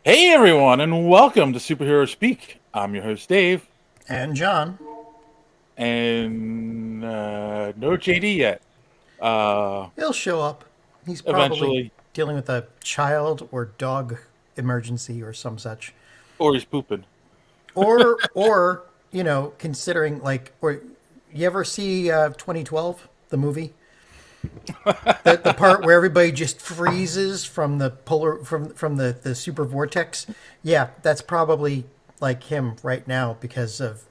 Hey everyone, and welcome to Superhero Speak. I'm your host Dave, And John. and no JD yet. Uh, He'll show up. He's probably Eventually, dealing with a child or dog emergency or some such. or he's pooping. Or considering or you ever see 2012, the movie? The part where everybody just freezes from the polar from the super vortex. Yeah, that's probably like him right now because of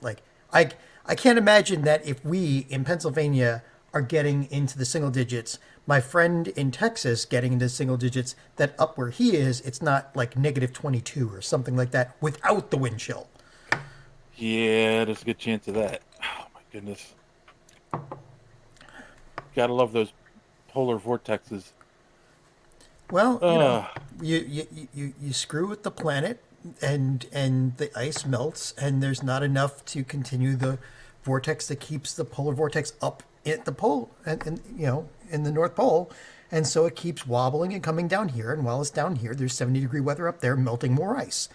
I can't imagine that if we in Pennsylvania are getting into the single digits, my friend in Texas getting into single digits, that up where he is, it's not like negative 22 or something like that without the wind chill. Yeah, there's a good chance of that. Oh my goodness, gotta love those polar vortexes. Well, Uh, you screw with the planet, and the ice melts, and there's not enough to continue the vortex that keeps the polar vortex up at the pole, and in the North Pole, and so it keeps wobbling and coming down here. And while it's down here, there's 70-degree weather up there, melting more ice,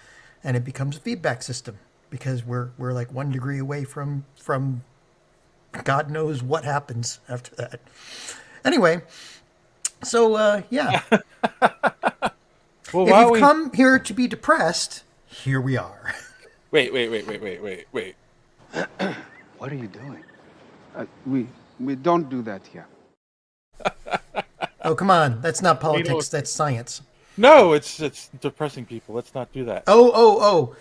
and it becomes a feedback system because we're like 1 degree away from God knows what happens after that. Anyway, so yeah. well, If while you've we come here to be depressed, here we are. wait. What are you doing? We don't do that here. Oh, come on. That's not We politics. don't- That's science. No, it's depressing people. Let's not do that. Oh.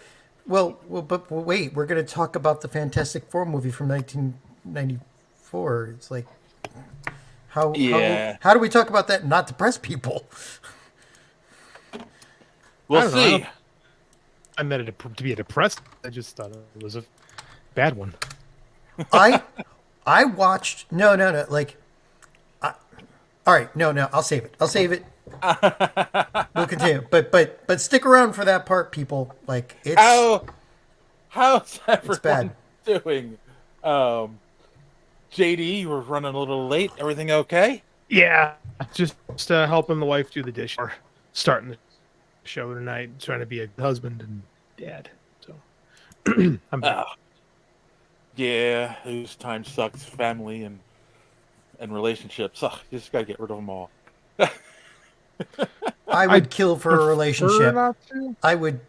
But wait. We're going to talk about the Fantastic Four movie from 1994. It's like, Yeah. how do we talk about that and not depress people? We'll I don't know, see. I meant it to be a depressed. I just thought it was a bad one. I watched no. All right, no. I'll save it. We'll continue, but stick around for that part, people. Like How's everyone bad. doing? JD, you were running a little late. Everything okay? Yeah, just helping the wife do the dish. Or starting the show tonight, trying to be a husband and dad. So I'm back. Yeah, those times sucks. Family and relationships. Ugh, you just gotta get rid of them all. I would kill for a Prefer relationship. not to. I would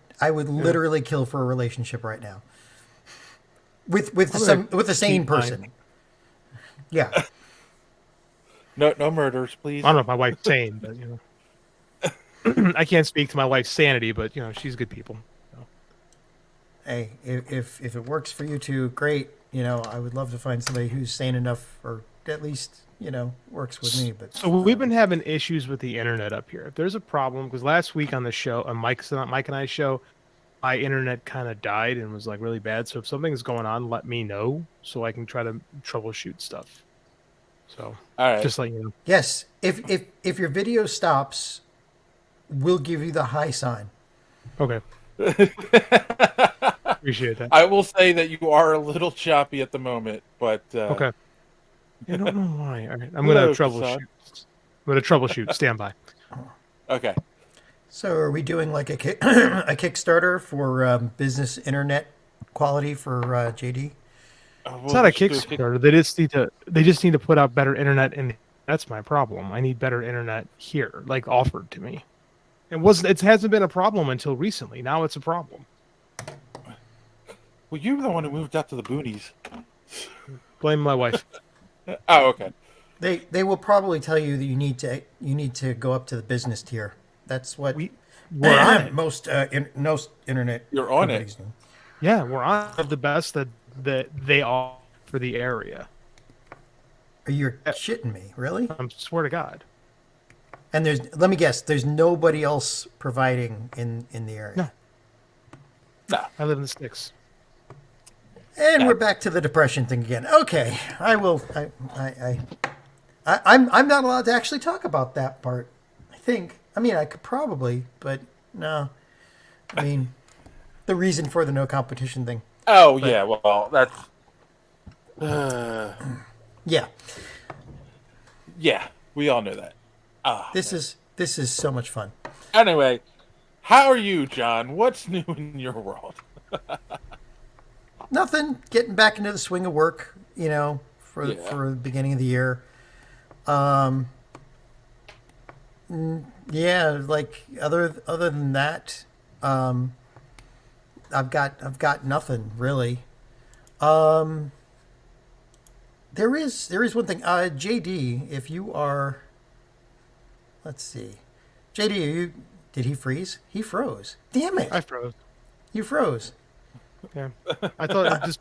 literally kill for a relationship right now. With I'm gonna a sane keep mine. person. Yeah. No murders, please. I don't know if my wife's sane, but I can't speak to my wife's sanity, but she's good people. So. Hey, if it works for you two, great. I would love to find somebody who's sane enough, or at least works with me. But So we've been having issues with the internet up here. If there's a problem, because last week on the show, on Mike and I's show, my internet kind of died and was like really bad. So if something's going on, let me know so I can try to troubleshoot stuff. So All right. just like you know. yes, if your video stops, we'll give you the high sign. Okay. Appreciate that. I will say that you are a little choppy at the moment, but Okay. I don't know why. All right. I'm Hello, gonna troubleshoot. I'm gonna troubleshoot. Stand by. Okay. So are we doing like a a Kickstarter for business internet quality for JD? It's not a Kickstarter. They just need to put out better internet, and that's my problem. I need better internet here, like offered to me. It hasn't been a problem until recently. Now it's a problem. Well, you were the one who moved out to the boonies. Blame my wife. Oh, okay. They will probably tell you that you need to go up to the business tier. That's what We're on it. most internet You're on it. companies do. Yeah, we're on the best that they are for the area. Are you shitting me? Really? I swear to God. And let me guess, there's nobody else providing in the area. No. No. I live in the sticks. And we're back to the depression thing again. Okay, I will. I'm not allowed to actually talk about that part. I think. I mean, I could probably, but no. I mean, the reason for the no competition thing. Oh, yeah. Well, that's. Yeah, Yeah, we all know that. this is so much fun. Anyway, How are you, John? What's new in your world? Nothing. Getting back into the swing of work, Yeah. for the beginning of the year. Um, yeah, like other than that, um, I've got nothing really. Um, there is one thing. JD, if you are, let's see, JD, did he freeze? He froze. Damn I it! froze. You froze. Yeah. I thought I'm just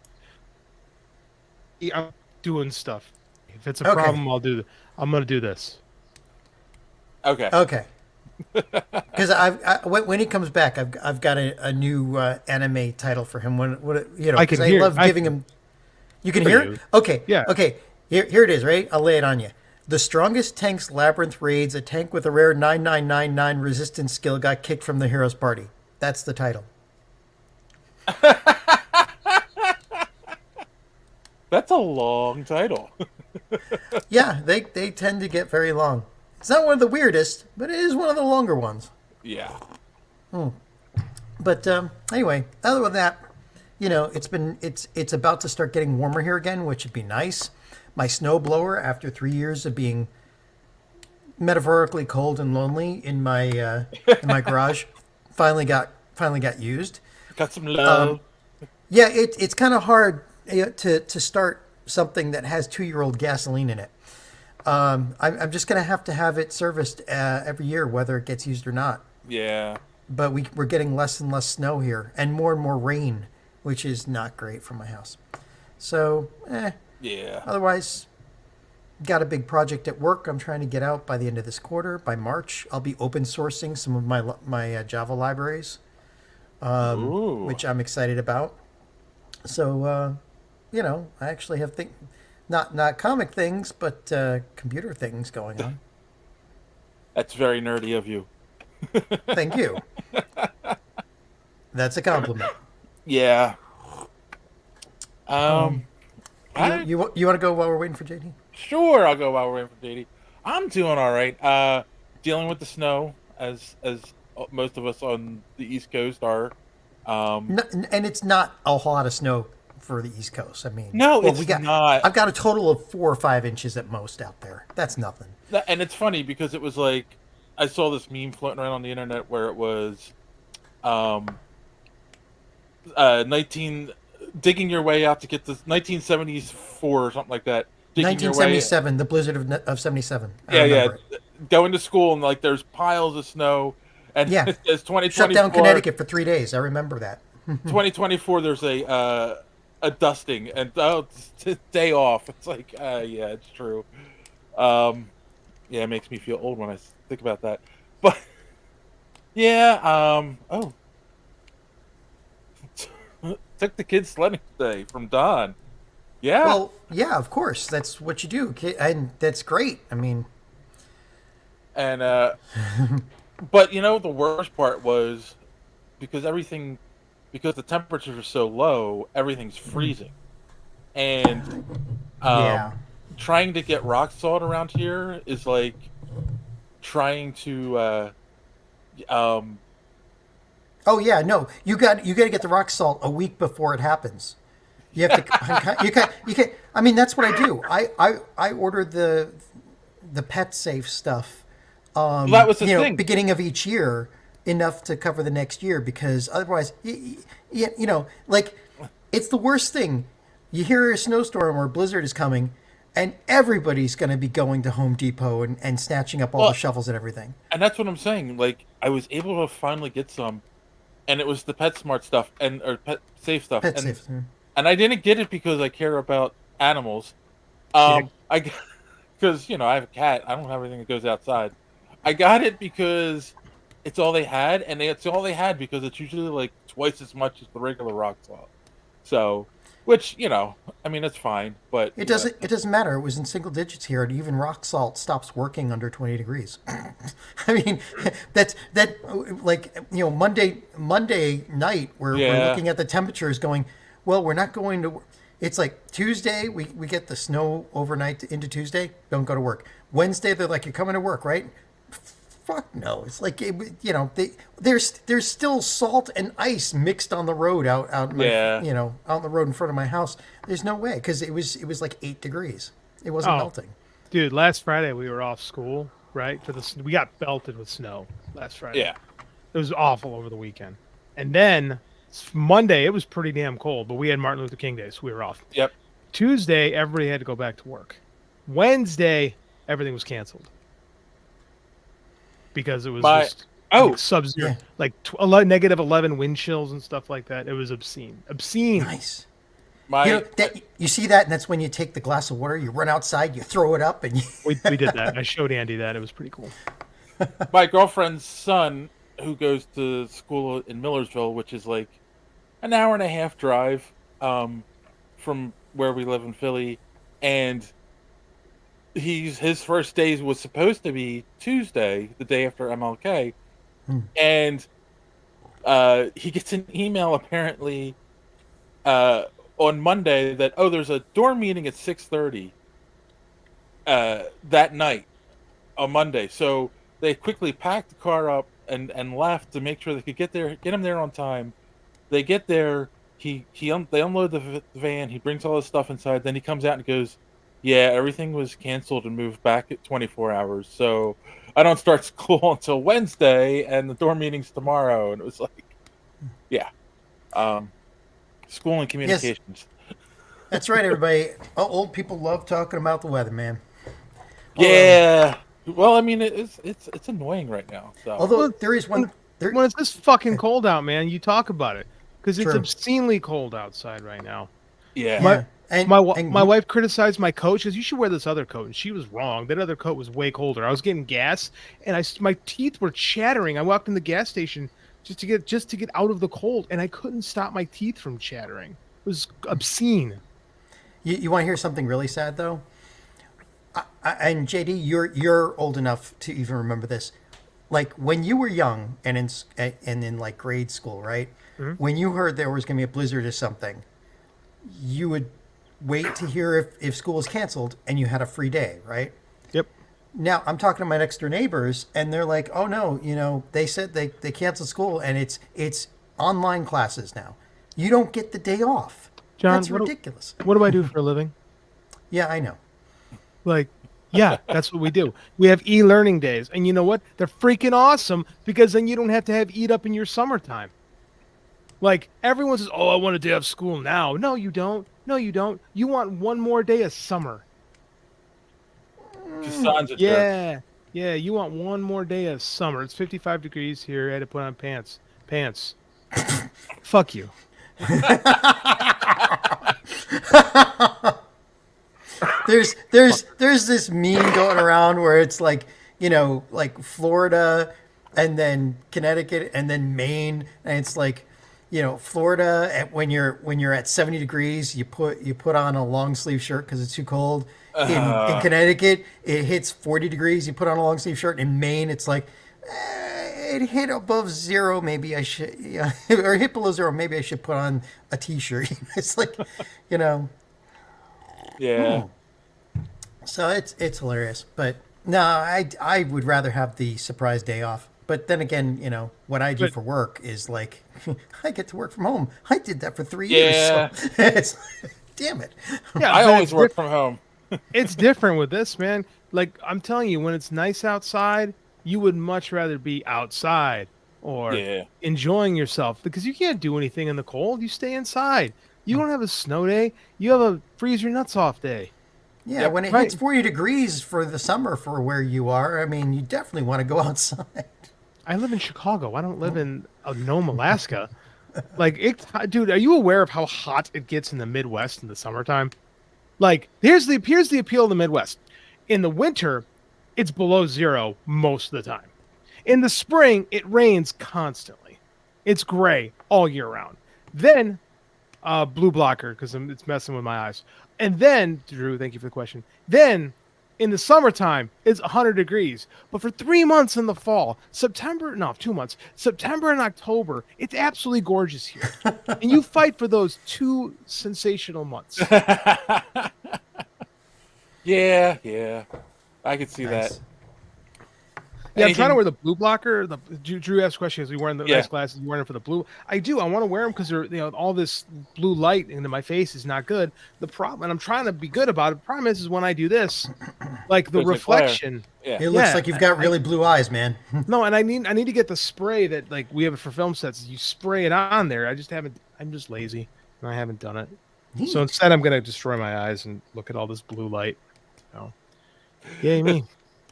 I'm doing stuff. If it's a Okay. problem, I'm gonna do this. Okay. Okay. Because when he comes back, I've got a new anime title for him. I Because can I hear. love I giving can him. You can hear hear? you. Okay. Yeah. Okay. Here it is. Right. I'll lay it on you. The strongest tank's labyrinth raids. A tank with a rare 9999 resistance skill got kicked from the hero's party. That's the title. That's a long title. Yeah, they tend to get very long. It's not one of the weirdest, but it is one of the longer ones. Yeah. But anyway, other than that, it's about to start getting warmer here again, which would be nice. My snowblower, after 3 years of being metaphorically cold and lonely in my garage, finally got used. Got some love. Yeah, it's kind of hard to start something that has 2-year-old gasoline in it. I'm just gonna have to have it serviced every year, whether it gets used or not. Yeah. But we're getting less and less snow here, and more rain, which is not great for my house. So, Yeah. otherwise, got a big project at work I'm trying to get out by the end of this quarter. By March, I'll be open sourcing some of my Java libraries, Ooh. which I'm excited about. So, I actually have not comic things, but computer things going on. That's very nerdy of you. Thank you. That's a compliment. Yeah. You I you want to go while we're waiting for JD? Sure, I'll go while we're waiting for Didi. I'm doing all right. Dealing with the snow as most of us on the East Coast are. No, and it's not a whole lot of snow for the East Coast. I mean, No, well, it's not. I've got a total of 4 or 5 inches at most out there. That's nothing. And it's funny because it was like I saw this meme floating around on the internet where it was, 19 digging your way out to get this 1974 or something like that. Digging your way. 1977, the blizzard of 77. I Yeah, remember it. going to school and like there's piles of snow, and Yeah. it says Shut down 2024. Connecticut for 3 days. I remember that. 2024. There's a dusting and it's a day off. It's like yeah, it's true. Yeah, it makes me feel old when I think about that. But yeah, oh, took the kids sledding today from Don. Yeah, Well, yeah, of course. That's what you do. And that's great. I mean, and but the worst part was because because the temperatures are so low, everything's freezing, and yeah. trying to get rock salt around here is like trying to Oh yeah, no. You got to get the rock salt a week before it happens. You have to you can I mean that's what I do. I order the pet safe stuff that was the thing. beginning of each year enough to cover the next year because otherwise like it's the worst thing. You hear a snowstorm or a blizzard is coming and everybody's going to be going to Home Depot and snatching up all Well, the shovels and everything. and that's what I'm saying. Like I was able to finally get some, and it was the PetSmart stuff or Pet Safe stuff. Pet and, safe. and I didn't get it because I care about animals. Yeah. Because I have a cat. I don't have everything that goes outside. I got it because it's all they had, and it's all they had because it's usually like twice as much as the regular rock salt. So, which I mean, it's fine, but It doesn't matter. It was in single digits here, and even rock salt stops working under 20 degrees. I mean, like Monday night we're looking at the temperatures, going, well, we're not going to. It's like Tuesday we get the snow overnight into Tuesday. Don't go to work. Wednesday they're like, you're coming to work, right? fuck no. It's like there's still salt and ice mixed on the road out in my, Yeah. out on the road in front of my house. There's no way because it was like 8 degrees. It wasn't Oh, melting. dude, last Friday we were off school, right? We got belted with snow last Friday. Yeah. It was awful over the weekend. And then Monday it was pretty damn cold, but we had Martin Luther King Day, so we were off. Yep. Tuesday everybody had to go back to work. Wednesday everything was canceled because it was just sub-zero, Yeah. like negative 11 wind chills and stuff like that. It was obscene. Nice. My You see that, and that's when you take the glass of water, you run outside, you throw it up, and you... We did that. I showed Andy that. It was pretty cool. my girlfriend's son, who goes to school in Millersville, which is like an hour and a half drive from where we live in Philly, and his first day was supposed to be Tuesday, the day after MLK, and he gets an email apparently on Monday that there's a dorm meeting at 6:30 that night on Monday. So they quickly packed the car up and left to make sure they could get him there on time. They get there. They unload the van. He brings all his stuff inside. Then he comes out and goes, "Yeah, everything was canceled and moved back at 24 hours. So I don't start school until Wednesday, and the dorm meeting's tomorrow." And it was like, yeah, school and communications. Yes. That's right, everybody. Old people love talking about the weather, man. Yeah. Well, I mean, it's annoying right now. So Although there is one... When it's this fucking cold out, man, you talk about it because it's True. obscenely cold outside right now. yeah. My wife criticized my coat. She goes, "You should wear this other coat," and she was wrong. That other coat was way colder. I was getting gas, and my teeth were chattering. I walked in the gas station just to get out of the cold, and I couldn't stop my teeth from chattering. It was obscene. You want to hear something really sad, though? And JD, you're old enough to even remember this. Like when you were young and in like grade school, right? Mm-hmm. When you heard there was going to be a blizzard or something, you would wait to hear if school was canceled and you had a free day, right? Yep. Now I'm talking to my next door neighbors, and they're like, "Oh no, they said they canceled school and it's online classes now. You don't get the day off." John, That's ridiculous. What do I do for a living? Yeah, I know. Like, yeah, that's what we do. We have e-learning days, and you know what? They're freaking awesome because then you don't have to have eat up in your summertime. Like everyone says, "Oh, I want a day off school now." No, you don't. No, you don't. You want one more day of summer. Cassandra jerk. Yeah, yeah. You want one more day of summer. It's 55 degrees here. I had to put on pants. Fuck you. There's this meme going around where it's like, like Florida and then Connecticut and then Maine, and it's like, Florida when you're at 70 degrees, you put on a long sleeve shirt because it's too cold. In Connecticut, it hits 40 degrees, you put on a long sleeve shirt. In Maine, it's like it hit above zero, maybe I should, or hit below zero, maybe I should put on a t-shirt. It's like, Yeah. So it's hilarious, but no, I would rather have the surprise day off. But then again, what I do for work is like, I get to work from home. I did that for 3 years. Yeah. So it's, damn it. Yeah, I but always it's work from home. It's different with this, man. Like I'm telling you, when it's nice outside, you would much rather be outside or Yeah. enjoying yourself because you can't do anything in the cold. You stay inside. You don't have a snow day. You have a freeze your nuts off day. Yeah, when it hits 40 degrees for the summer for where you are, I mean, you definitely want to go outside. I live in Chicago. I don't live in Nome, Alaska. Dude, are you aware of how hot it gets in the Midwest in the summertime? Like, here's the appeal of the Midwest. In the winter, it's below zero most of the time. In the spring, it rains constantly. It's gray all year round. Then, blue blocker because it's messing with my eyes. And then, Drew, thank you for the question. Then, in the summertime, it's 100 degrees. But for 3 months in the fall, 2 months, September and October, it's absolutely gorgeous here. And you fight for those 2 sensational months. Yeah. I could see Nice. Yeah, I'm trying to Anything? wear the blue blocker. Drew asked a question: Is we wearing the Yeah. nice glasses? You wearing them for the blue? I do. I want to wear them because they're all this blue light into my face is not good. The problem, and I'm trying to be good about it. The problem is when I do this, like the There's a glare. reflection. Yeah. It looks Yeah, like you've got I really blue eyes, man. no, and I need to get the spray that like we have it for film sets. You spray it on there. I just haven't. I'm just lazy, and I haven't done it. So Neat. instead, I'm gonna destroy my eyes and look at all this blue light. So, yay me!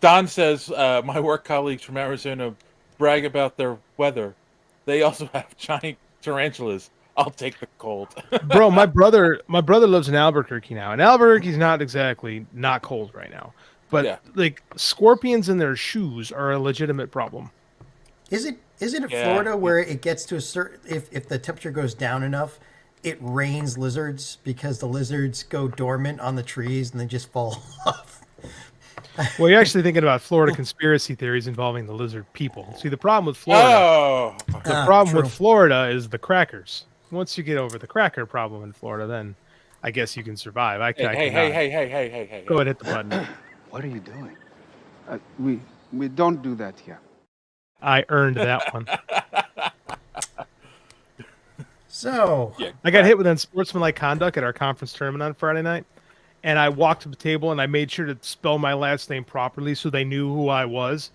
Don says, my work colleagues from Arizona brag about their weather. They also have giant tarantulas. I'll take the cold. Bro, my brother lives in Albuquerque now, and Albuquerque's not exactly not cold right now. But Yeah. like scorpions in their shoes are a legitimate problem. Is it in Yeah. Florida where it gets to a certain if the temperature goes down enough, it rains lizards because the lizards go dormant on the trees and they just fall off? Well, you're actually thinking about Florida conspiracy theories involving the lizard people. See, the problem with Florida, Oh. the problem true. with Florida is the crackers. Once you get over the cracker problem in Florida, then I guess you can survive. I Hey, hey, cannot. hey. Go ahead, hit the button. What are you doing? We don't do that here. I earned that one. So Yeah. I got hit with unsportsmanlike conduct at our conference tournament on Friday night, and I walked to the table and I made sure to spell my last name properly so they knew who I was.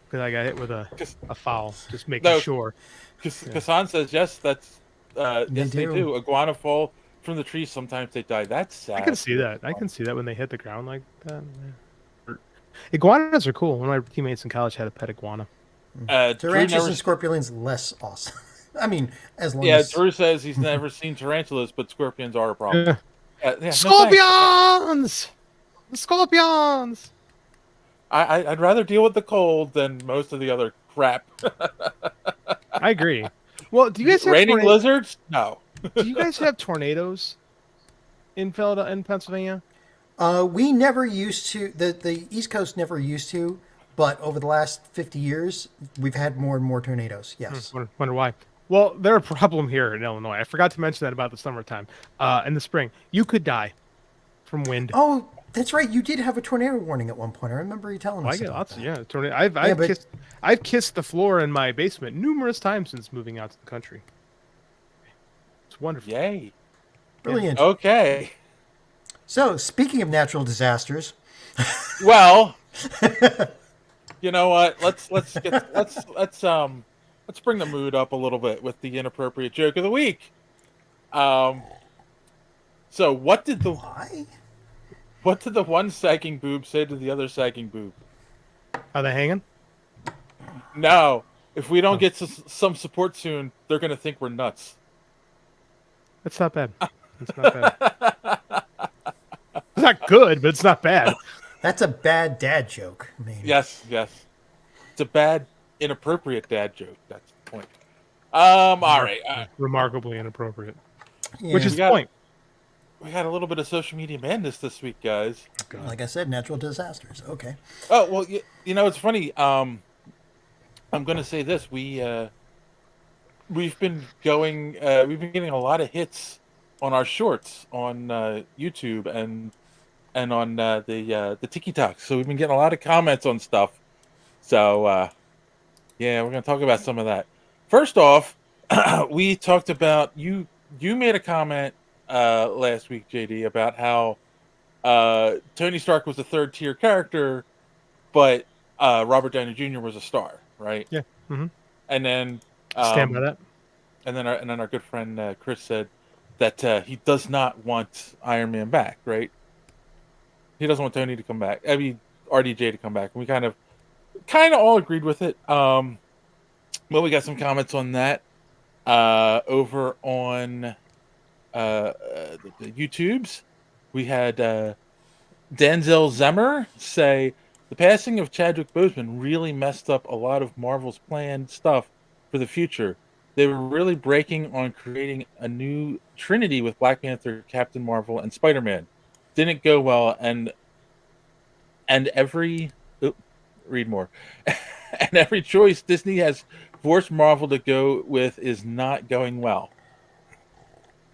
Because I got hit with a foul, just making No. sure. Kassan says, yes, that's, yes, they do. do. Iguana fall from the trees. Sometimes they die. That's sad. I can see that. I can see that when they hit the ground like that. Yeah. Iguanas are cool. One of my teammates in college had a pet iguana. Drew tarantulas never, and scorpions less awesome. I mean, as long yeah, as Drew says he's never seen tarantulas, but scorpions are a problem. Yeah. Yeah, no thanks. Scorpions! Scorpions! I'd rather deal with the cold than most of the other crap. I agree. Well, do you guys have Raining lizards? No. do you guys have tornadoes in Philadelphia, in Pennsylvania? we never used to. The East Coast never used to, but over the last 50 years, we've had more and more tornadoes. Yes. Wonder why. Well, they're a problem here in Illinois. I forgot to mention that about the summertime. In the spring, you could die from wind. Oh, that's right. You did have a tornado warning at one point. I remember you telling I us. get about lots. that. Yeah, tornado. but- I've kissed the floor in my basement numerous times since moving out to the country. It's wonderful. Yay. Brilliant. Okay. So, speaking of natural disasters, Well, you know what? Let's bring the mood up a little bit with the inappropriate joke of the week. So what did the why? one sagging boob say to the other sagging boob? Are they hanging? No, if we don't get some support soon, they're gonna think we're nuts. That's not bad. It's not bad. It's not good, but it's not bad. That's a bad dad joke. Maybe. Yes. It's a bad, inappropriate dad joke. That's the point. All right. Remarkably inappropriate. Yeah. Which is the point. We had a little bit of social media madness this week, guys. Like I said, natural disasters. Okay. Oh well, you know it's funny. I'm going to say this: we've been getting a lot of hits on our shorts on YouTube and on the TikTok. So we've been getting a lot of comments on stuff. So yeah, we're going to talk about some of that. First off, we talked about you made a comment last week, JD, about how Tony Stark was a third tier character, but Robert Downey Jr. was a star, right? Yeah. Mm-hmm. And then Stand by that. And then our good friend Chris said that he does not want Iron Man back, right? He doesn't want Tony to come back. I mean RDJ to come back. And we kind of all agreed with it. Well, we got some comments on that over on the YouTubes. We had Denzel Zemmer say the passing of Chadwick Boseman really messed up a lot of Marvel's planned stuff for the future. They were really breaking on creating a new Trinity with Black Panther, Captain Marvel, and Spider-Man. Didn't go well, and every read more. And every choice Disney has forced Marvel to go with is not going well.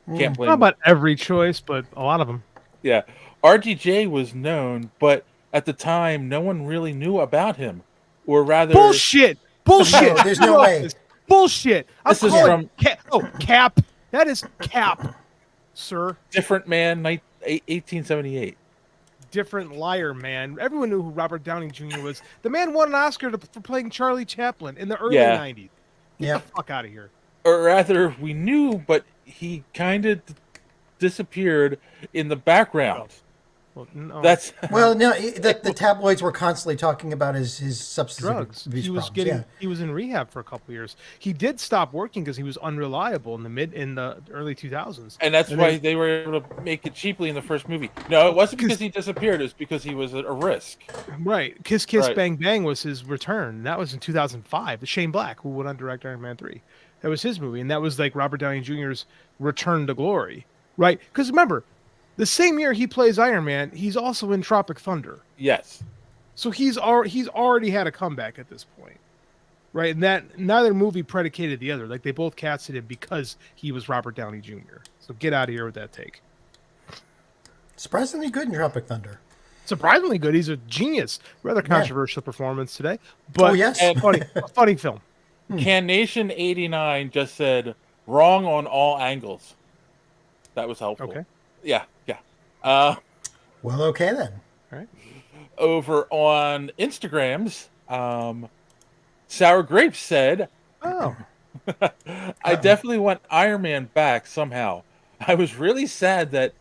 Can't blame Not them. about every choice, but a lot of them. Yeah. RDJ was known, but at the time, no one really knew about him. or rather, Bullshit. Bullshit. No, there's no Who wrote way. this? Bullshit. I'm This is calling Cap. That is Cap, sir. Different Man, 1878. Different liar, man. Everyone knew who Robert Downey Jr. was. The man won an Oscar for playing Charlie Chaplin in the early Yeah. 90s. Get Yeah. the fuck out of here. Or rather, we knew, but he kind of disappeared in the background. Well, no. That's Well, no, the tabloids were constantly talking about his substance drugs. abuse He was problems. he was in rehab for a couple years. He did stop working because he was unreliable in the early 2000s. and that's why they were able to make it cheaply in the first movie. No, it wasn't because he disappeared. It was because he was at a risk. Right. Kiss Kiss Right. Bang Bang was his return. That was in 2005. Shane Black, who went on to direct Iron Man 3. That was his movie, and that was like Robert Downey Jr.'s return to glory. Right? Because remember, the same year he plays Iron Man, he's also in Tropic Thunder. Yes. So he's already had a comeback at this point. Right? And that neither movie predicated the other. Like they both casted him because he was Robert Downey Jr. So get out of here with that take. Surprisingly good in Tropic Thunder. Surprisingly good. He's a genius. Rather controversial performance today. But Oh, yes. And- funny film. Can Nation 89 just said wrong on all angles. That was helpful. Okay. Yeah. Well, okay then. All right. Over on Instagrams, Sour Grapes said, Oh. I definitely want Iron Man back somehow. I was really sad that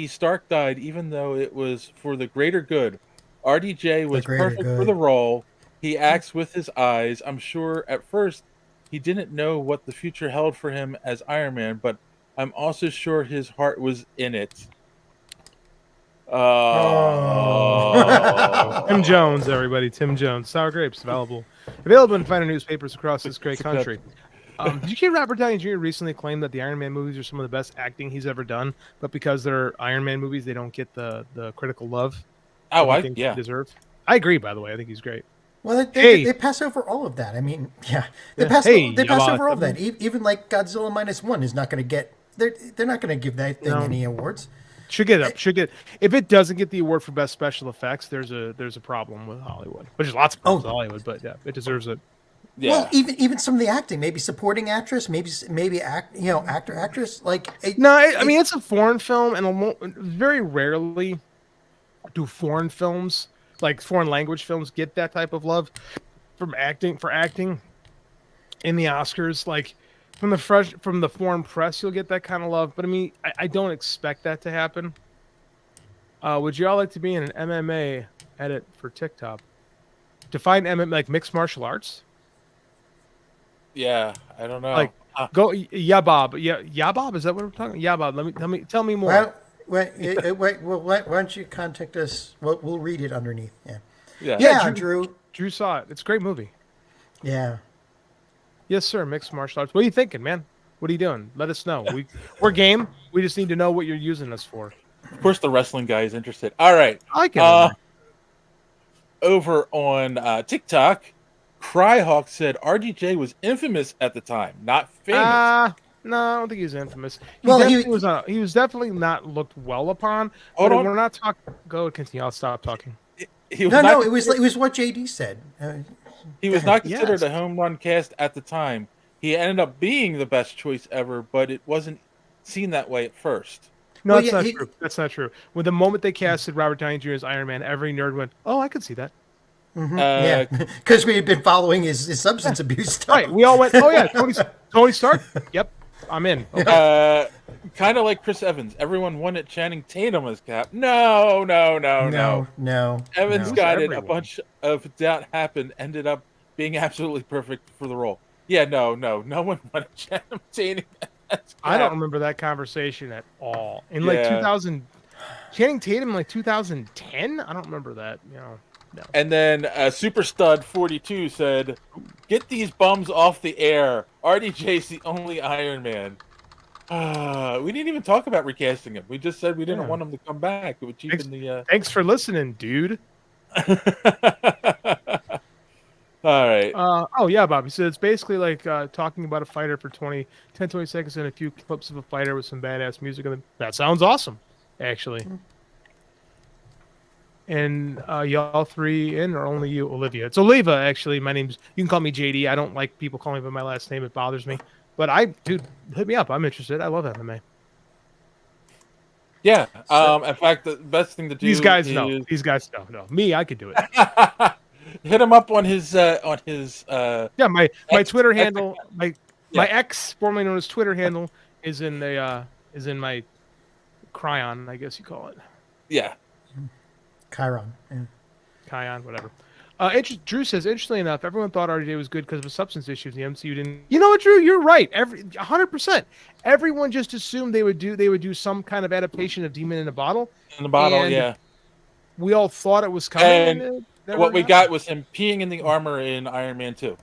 Stark died, even though it was for the greater good. RDJ was greater perfect for good. the role. He acts with his eyes. I'm sure at first he didn't know what the future held for him as Iron Man, but I'm also sure his heart was in it. Oh. Tim Jones, everybody. Tim Jones. Sour Grapes, available in finer newspapers across this great country. Did you hear Robert Downey Jr. recently claimed that the Iron Man movies are some of the best acting he's ever done, but because they're Iron Man movies, they don't get the critical love they deserve? I agree, by the way. I think he's great. Well, they pass over all of that. I mean, they pass over all of that. Even like Godzilla -1 is not going to get. They're not going to give that thing any awards. Should get. If it doesn't get the award for best special effects, there's a problem with Hollywood. Which is lots of problems with Hollywood, but yeah, it deserves it. Yeah. Well, even some of the acting, maybe supporting actress, maybe actor actress. Like I mean it's a foreign film, and very rarely do foreign films, like foreign language films, get that type of love for acting in the Oscars. Like from the foreign press, you'll get that kind of love. But I mean, I don't expect that to happen. Would you all like to be in an MMA edit for TikTok? Define MMA like mixed martial arts. Yeah, I don't know. Like go Yabob. Yabob, is that what we're talking? Yabob. Tell me more. Well, wait. Well, why don't you contact us? We'll read it underneath. Yeah. Yeah. Drew. Drew saw it. It's a great movie. Yeah. Yes, sir. Mixed martial arts. What are you thinking, man? What are you doing? Let us know. We're game. We just need to know what you're using us for. Of course, the wrestling guy is interested. All right. I can. Over on TikTok, Cryhawk said RDJ was infamous at the time, not famous. No, I don't think he was infamous. He was definitely not looked well upon. Hold on. We're not talking. Go continue. I'll stop talking. He was It was what JD said. He was not considered a home run cast at the time. He ended up being the best choice ever, but it wasn't seen that way at first. No, that's not true. That's not true. When the moment they casted Robert Downey Jr. as Iron Man, every nerd went, "Oh, I could see that." Yeah, because we had been following his substance abuse stuff. Right. We all went, "Oh yeah, Tony Stark." Yep, I'm in. Okay. Kind of like Chris Evans. Everyone wanted Channing Tatum as Cap. No. Evans got it. A bunch of doubt happened. Ended up being absolutely perfect for the role. Yeah, no one wanted Channing Tatum as Cap. I don't remember that conversation at all. In like 2000, Channing Tatum in like 2010. I don't remember that. No. And then Super Stud 42 said, "Get these bums off the air. RDJ's the only Iron Man." We didn't even talk about recasting him. We just said we didn't want him to come back. It would cheapen the. Thanks for listening, dude. All right. Bob. He said it's basically like talking about a fighter for 10, 20 seconds and a few clips of a fighter with some badass music. That sounds awesome, actually. And y'all three in, or only you, Olivia? It's Oliva, actually. My name's. You can call me JD. I don't like people calling me by my last name. It bothers me. But dude, hit me up. I'm interested. I love MMA. Yeah. So- In fact, the best thing to do These guys know. is These guys know. No, me, I could do it. hit him up on his Yeah, my X- Twitter X handle, account. my Yeah. X, formerly known as Twitter handle, is in my Cryon, I guess you call it. Yeah. Chiron. Yeah. Kion, whatever. Drew says, interestingly enough, everyone thought RDJ was good because of substance issues. The MCU didn't. You know what, Drew? You're right. 100%. Everyone just assumed they would do some kind of adaptation of Demon in a Bottle. In the bottle, And yeah. we all thought it was coming. And it never what we happened. got was him peeing in the armor in Iron Man 2.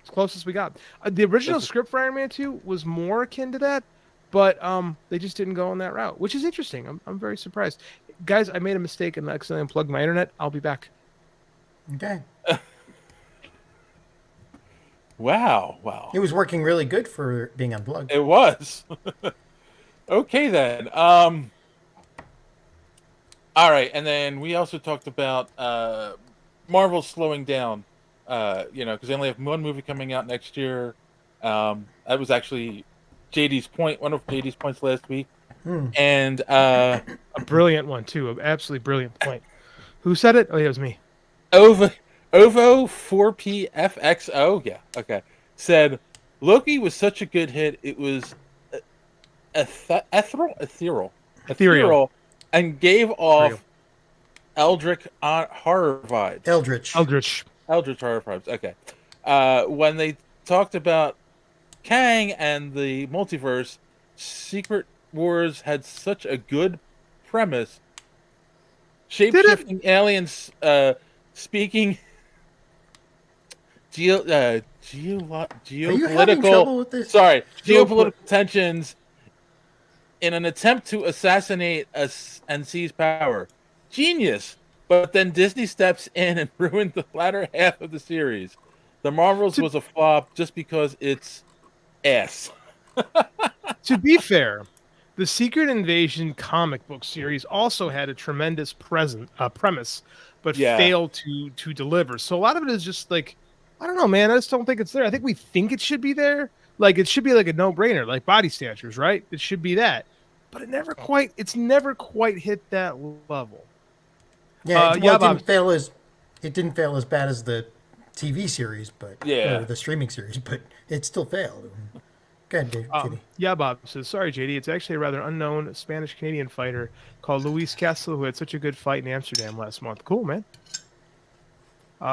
It's closest we got. The original script for Iron Man 2 was more akin to that, but they just didn't go on that route, which is interesting. I'm very surprised. Guys, I made a mistake and accidentally unplugged my internet. I'll be back. Okay. Wow. It was working really good for being unplugged. It was. Okay then. All right, and then we also talked about Marvel slowing down. Because they only have one movie coming out next year. That was actually JD's point, one of JD's points last week, and A brilliant one too. An absolutely brilliant point. Who said it? Oh, yeah, it was me. Ovo 4PFXO, yeah, okay, said Loki was such a good hit. It was ethereal, and gave off Eldritch horror vibes. Eldritch Horror vibes. Okay. When they talked about Kang and the multiverse, Secret Wars had such a good premise. Shape-shifting aliens speaking trouble with this? geopolitical tensions in an attempt to assassinate us and seize power. Genius. But then Disney steps in and ruined the latter half of the series. The Marvels was a flop just because it's ass. To be fair, the Secret Invasion comic book series also had a tremendous premise, but failed to deliver. So a lot of it is just like, I don't know, man. I just don't think it's there. I think we think it should be there. Like it should be like a no-brainer, like Body Snatchers, right? It should be that, but it's never quite hit that level. Yeah, it didn't fail as bad as the TV series, but or the streaming series, but it still failed. Go ahead, JD. Yeah, Bob says, sorry, JD. It's actually a rather unknown Spanish-Canadian fighter called Luis Castro who had such a good fight in Amsterdam last month. Cool, man.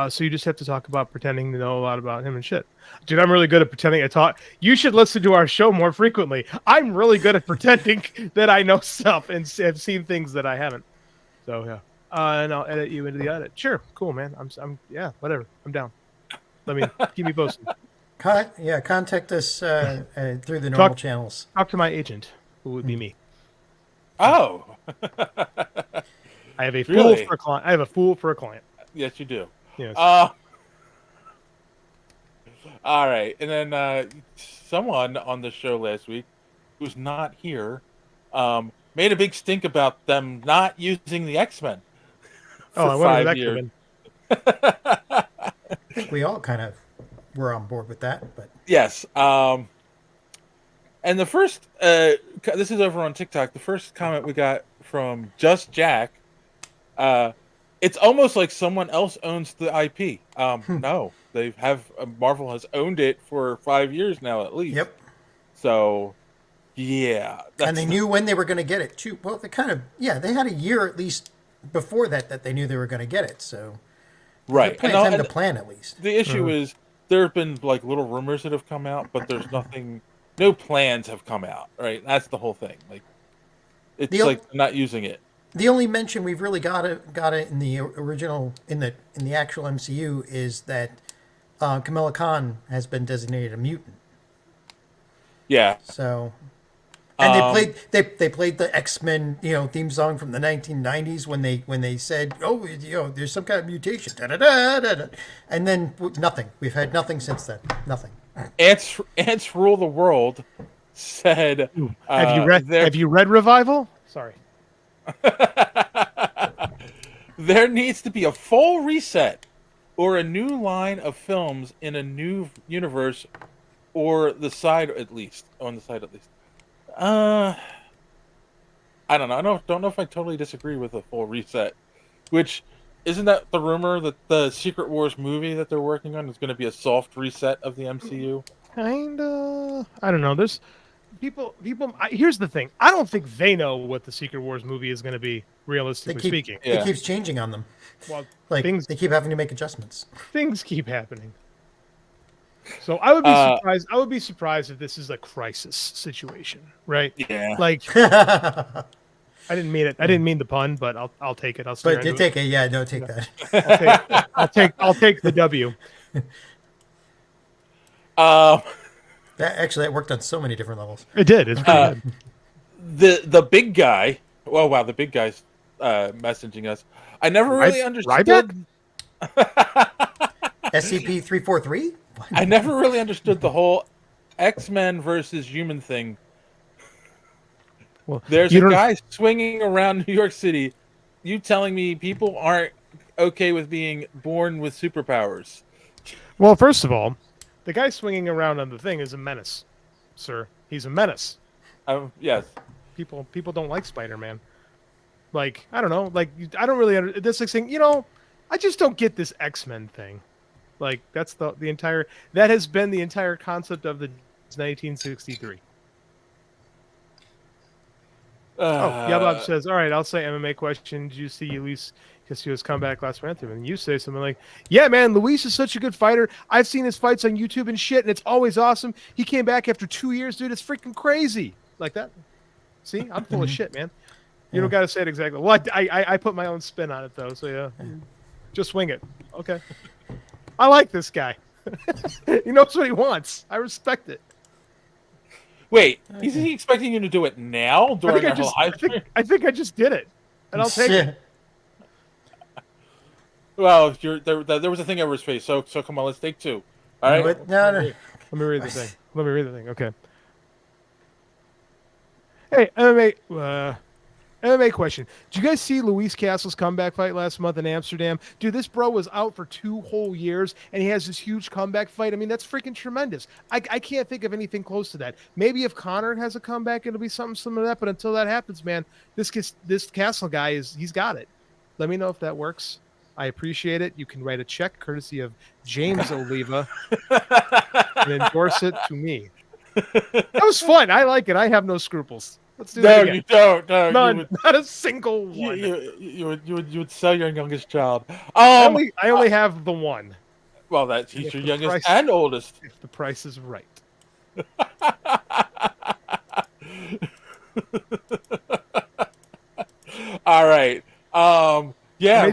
So you just have to talk about pretending to know a lot about him and shit. Dude, I'm really good at pretending to talk. You should listen to our show more frequently. I'm really good at pretending that I know stuff and have seen things that I haven't. So, yeah. And I'll edit you into the edit. Sure. Cool, man. I'm whatever. I'm down. Keep me posted. Contact us through the normal channels. Talk to my agent, who would be me. Oh. I have a fool for a client. I have a fool for a client. Yes, you do. Yes. All right, and then someone on the show last week, who's not here, made a big stink about them not using the X-Men for 5 years. I think we all kind of were on board with that, but yes. And the first, this is over on TikTok. The first comment we got from Just Jack. It's almost like someone else owns the IP. No, Marvel has owned it for 5 years now, at least. Yep. So, yeah. And they knew when they were going to get it too. Well, they had a year at least before that they knew they were going to get it. So, right, plenty of time to plan at least. The issue is there have been like little rumors that have come out, but there's nothing. No plans have come out. Right, that's the whole thing. Like, it's like not using it. The only mention we've really got it in the original in the actual MCU is that Kamala Khan has been designated a mutant. Yeah. So, and they played the X-Men theme song from the 1990s when they said, oh, there's some kind of mutation, da, da, da, da, da. And then nothing. We've had nothing since then. Nothing. Ants Rule the World said. Have you read Revival? Sorry. There needs to be a full reset or a new line of films in a new universe or the side at least. On the side at least. I don't know. I don't know if I totally disagree with a full reset. Which isn't that the rumor that the Secret Wars movie that they're working on is going to be a soft reset of the MCU? Kinda. I don't know. There's people. Here's the thing. I don't think they know what the Secret Wars movie is going to be. Realistically speaking, It Yeah. keeps changing on them. well, Like things they keep having to make adjustments. things keep happening. So I would be Uh, surprised. I would be surprised if this is a crisis situation, right? Yeah. Like But I didn't mean it. I didn't mean the pun, but I'll take it. I'll steer into did take it. Yeah, no, take that. I'll take the W. Um, That worked on so many different levels. It did. It's pretty good. the big guy. Oh wow, the big guy's messaging us. I never really understood. SCP-343. I never really understood the whole X-Men versus human thing. Well, There's you a don't- guy swinging around New York City. You telling me people aren't okay with being born with superpowers? Well, first of all, the guy swinging around on the thing is a menace, sir. He's a menace. Yes. People don't like Spider-Man. Like I don't know. Like I don't really. This like saying, I just don't get this X-Men thing. Like that's the entire. That has been the entire concept of the 1963. Yabab says, all right, I'll say MMA question. Did you see Luis Castillo's comeback last Panther? And you say something like, yeah, man, Luis is such a good fighter. I've seen his fights on YouTube and shit, and it's always awesome. He came back after 2 years, dude. It's freaking crazy. Like that. See, I'm full of shit, man. You don't got to say it exactly. Well, I put my own spin on it, though. So, yeah, just wing it. Okay. I like this guy. He knows what he wants. I respect it. Wait, is he expecting you to do it now during our live stream? I think I just did it, and I'll take it. Well, there was a thing over his face, so come on, let's take two. All right. But no. Let me read the thing. Okay. Hey, MMA question. Did you guys see Luis Castle's comeback fight last month in Amsterdam? Dude, this bro was out for 2 whole years, and he has this huge comeback fight. I mean, that's freaking tremendous. I can't think of anything close to that. Maybe if Connor has a comeback, it'll be something similar to that. But until that happens, man, this Castle guy he's got it. Let me know if that works. I appreciate it. You can write a check courtesy of James Oliva and endorse it to me. That was fun. I like it. I have no scruples. Let's do that again. You don't. No, None. Not a single one. You would sell your youngest child. I only have the one. Well, he's your youngest price- and oldest. If the price is right. All right. Yeah.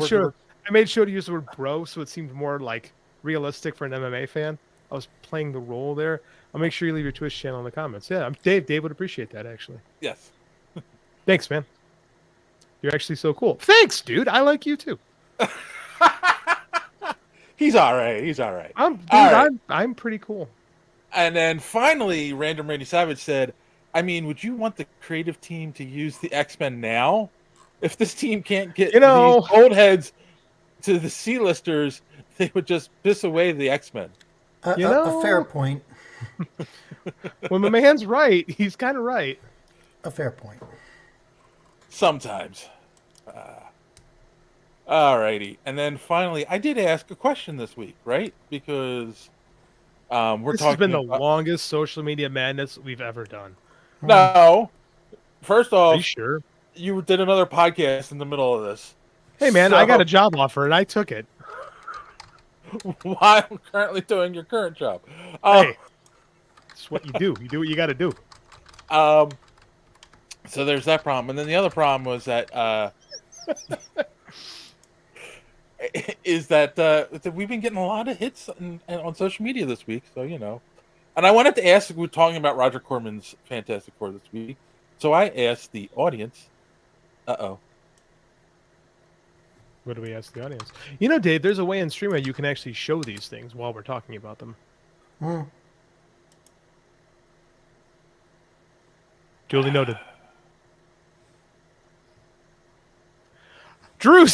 I made sure to use the word bro, so it seemed more like realistic for an MMA fan. I was playing the role there. I'll make sure you leave your Twitch channel in the comments. Yeah, I'm Dave. Dave would appreciate that, actually. Yes. Thanks, man. You're actually so cool. Thanks, dude. I like you too. He's all right. I'm pretty cool. And then finally, Random Randy Savage said, I mean, would you want the creative team to use the X-Men now? If this team can't get these old heads to the C-listers, they would just piss away the X-Men. A fair point. When my man's right, he's kind of right. A fair point. Sometimes. Alrighty. And then finally, I did ask a question this week, right? Because This has been the longest social media madness we've ever done. No. First Are off, you sure? you did another podcast in the middle of this. Hey, man, I got a job offer, and I took it. While I'm currently doing your current job. Hey, it's what you do. You do what you got to do. So there's that problem. And then the other problem was that that we've been getting a lot of hits on social media this week. So, And I wanted to ask, we're talking about Roger Corman's Fantastic Four this week. So I asked the audience, What do we ask the audience? Dave, there's a way in Streamer you can actually show these things while we're talking about them. Duly noted. Drew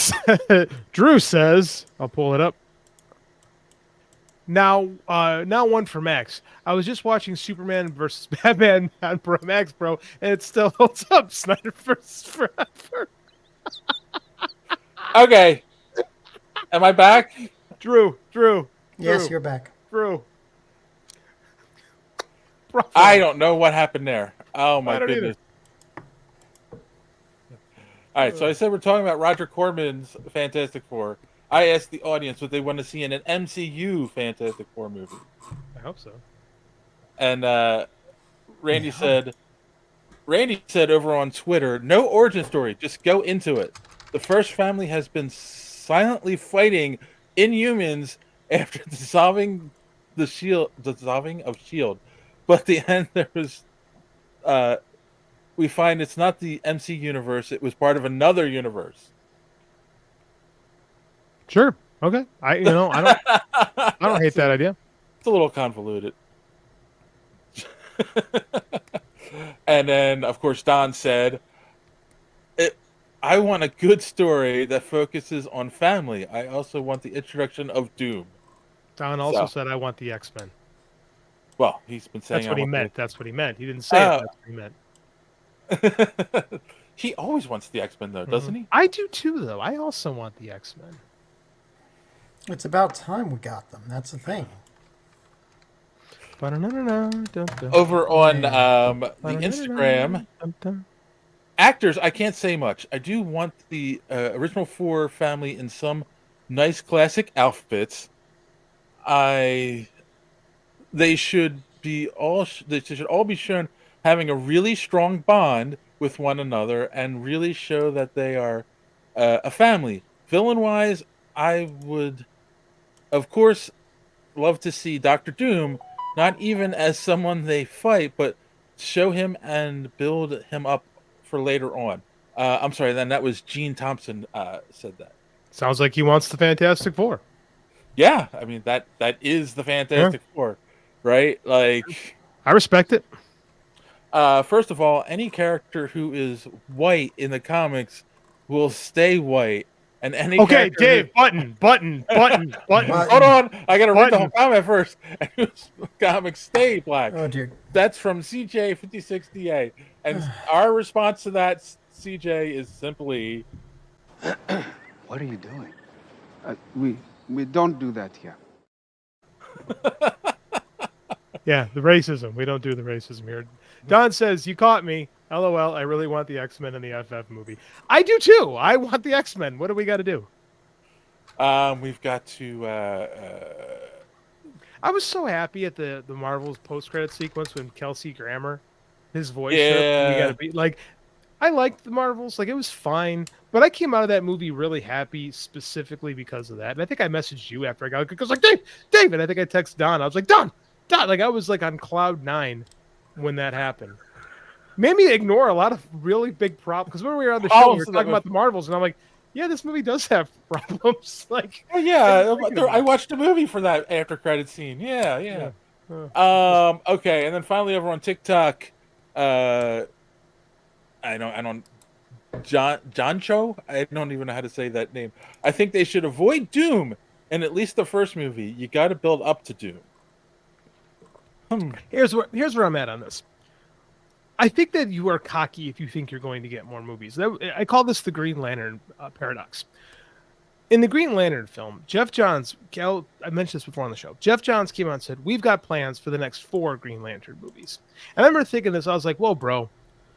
says, I'll pull it up. Now one for Max. I was just watching Superman versus Batman on Max, bro, and it still holds up. Snyder versus Forever. Okay. Am I back? Drew. Yes, you're back. Drew. Bravo. I don't know what happened there. Oh my I don't goodness. All right, so I said we're talking about Roger Corman's Fantastic Four. I asked the audience what they want to see in an MCU Fantastic Four movie. I hope so. And Randy said over on Twitter, no origin story, just go into it. The first family has been silently fighting Inhumans after dissolving of S.H.I.E.L.D. But at the end there was we find it's not the MC universe, it was part of another universe. Sure. Okay. I don't hate that idea. It's a little convoluted. And then, of course, Don said, I want a good story that focuses on family. I also want the introduction of Doom. Don also said, I want the X-Men. Well, he's been saying That's what he meant. That's what he meant. He didn't say it. That's what he meant. He always wants the X-Men, though, doesn't he? I do, too, though. I also want the X-Men. It's about time we got them. That's the thing. Over on the Instagram, actors, I can't say much. I do want the original four family in some nice classic outfits. They should all be shown having a really strong bond with one another and really show that they are a family. Villain-wise, I would, of course, love to see Dr. Doom, not even as someone they fight, but show him and build him up for later on. I'm sorry, then that was Gene Thompson said that. Sounds like he wants the Fantastic Four. Yeah, I mean, that is the Fantastic Four, right? Like, I respect it. First of all, any character who is white in the comics will stay white. And any Dave, button. Hold on, I gotta read the whole comment first. Comics stay black. Oh dear. That's from CJ56DA, and our response to that, CJ, is simply, What are you doing? We don't do that here. Yeah, the racism. We don't do the racism here. Don says, you caught me. LOL, I really want the X-Men in the FF movie. I do too. I want the X-Men. What do we got to do? We've got to... I was so happy at the Marvel's post-credit sequence when Kelsey Grammer, his voice, Yeah. we gotta be like, I liked the Marvels. Like, it was fine. But I came out of that movie really happy specifically because of that. And I think I messaged you after I got it. Because, like, Dave! And I think I texted Don. I was like, Don! Like, I was, like, on cloud 9 when that happened. Made me ignore a lot of really big problems. Because when we were on the show, we were talking about the Marvels. And I'm like, yeah, this movie does have problems. Like, oh, yeah. I watched a movie for that after credit scene. Yeah. Okay, and then finally over on TikTok, I don't Joncho? I don't even know how to say that name. I think they should avoid Doom in at least the first movie. You got to build up to Doom. Here's where I'm at on this. I think that you are cocky if you think you're going to get more movies. I call this the Green Lantern paradox. In the Green Lantern film, Jeff Johns, I mentioned this before on the show, Jeff Johns came out and said, we've got plans for the next 4 Green Lantern movies. And I remember thinking this, I was like, whoa, bro,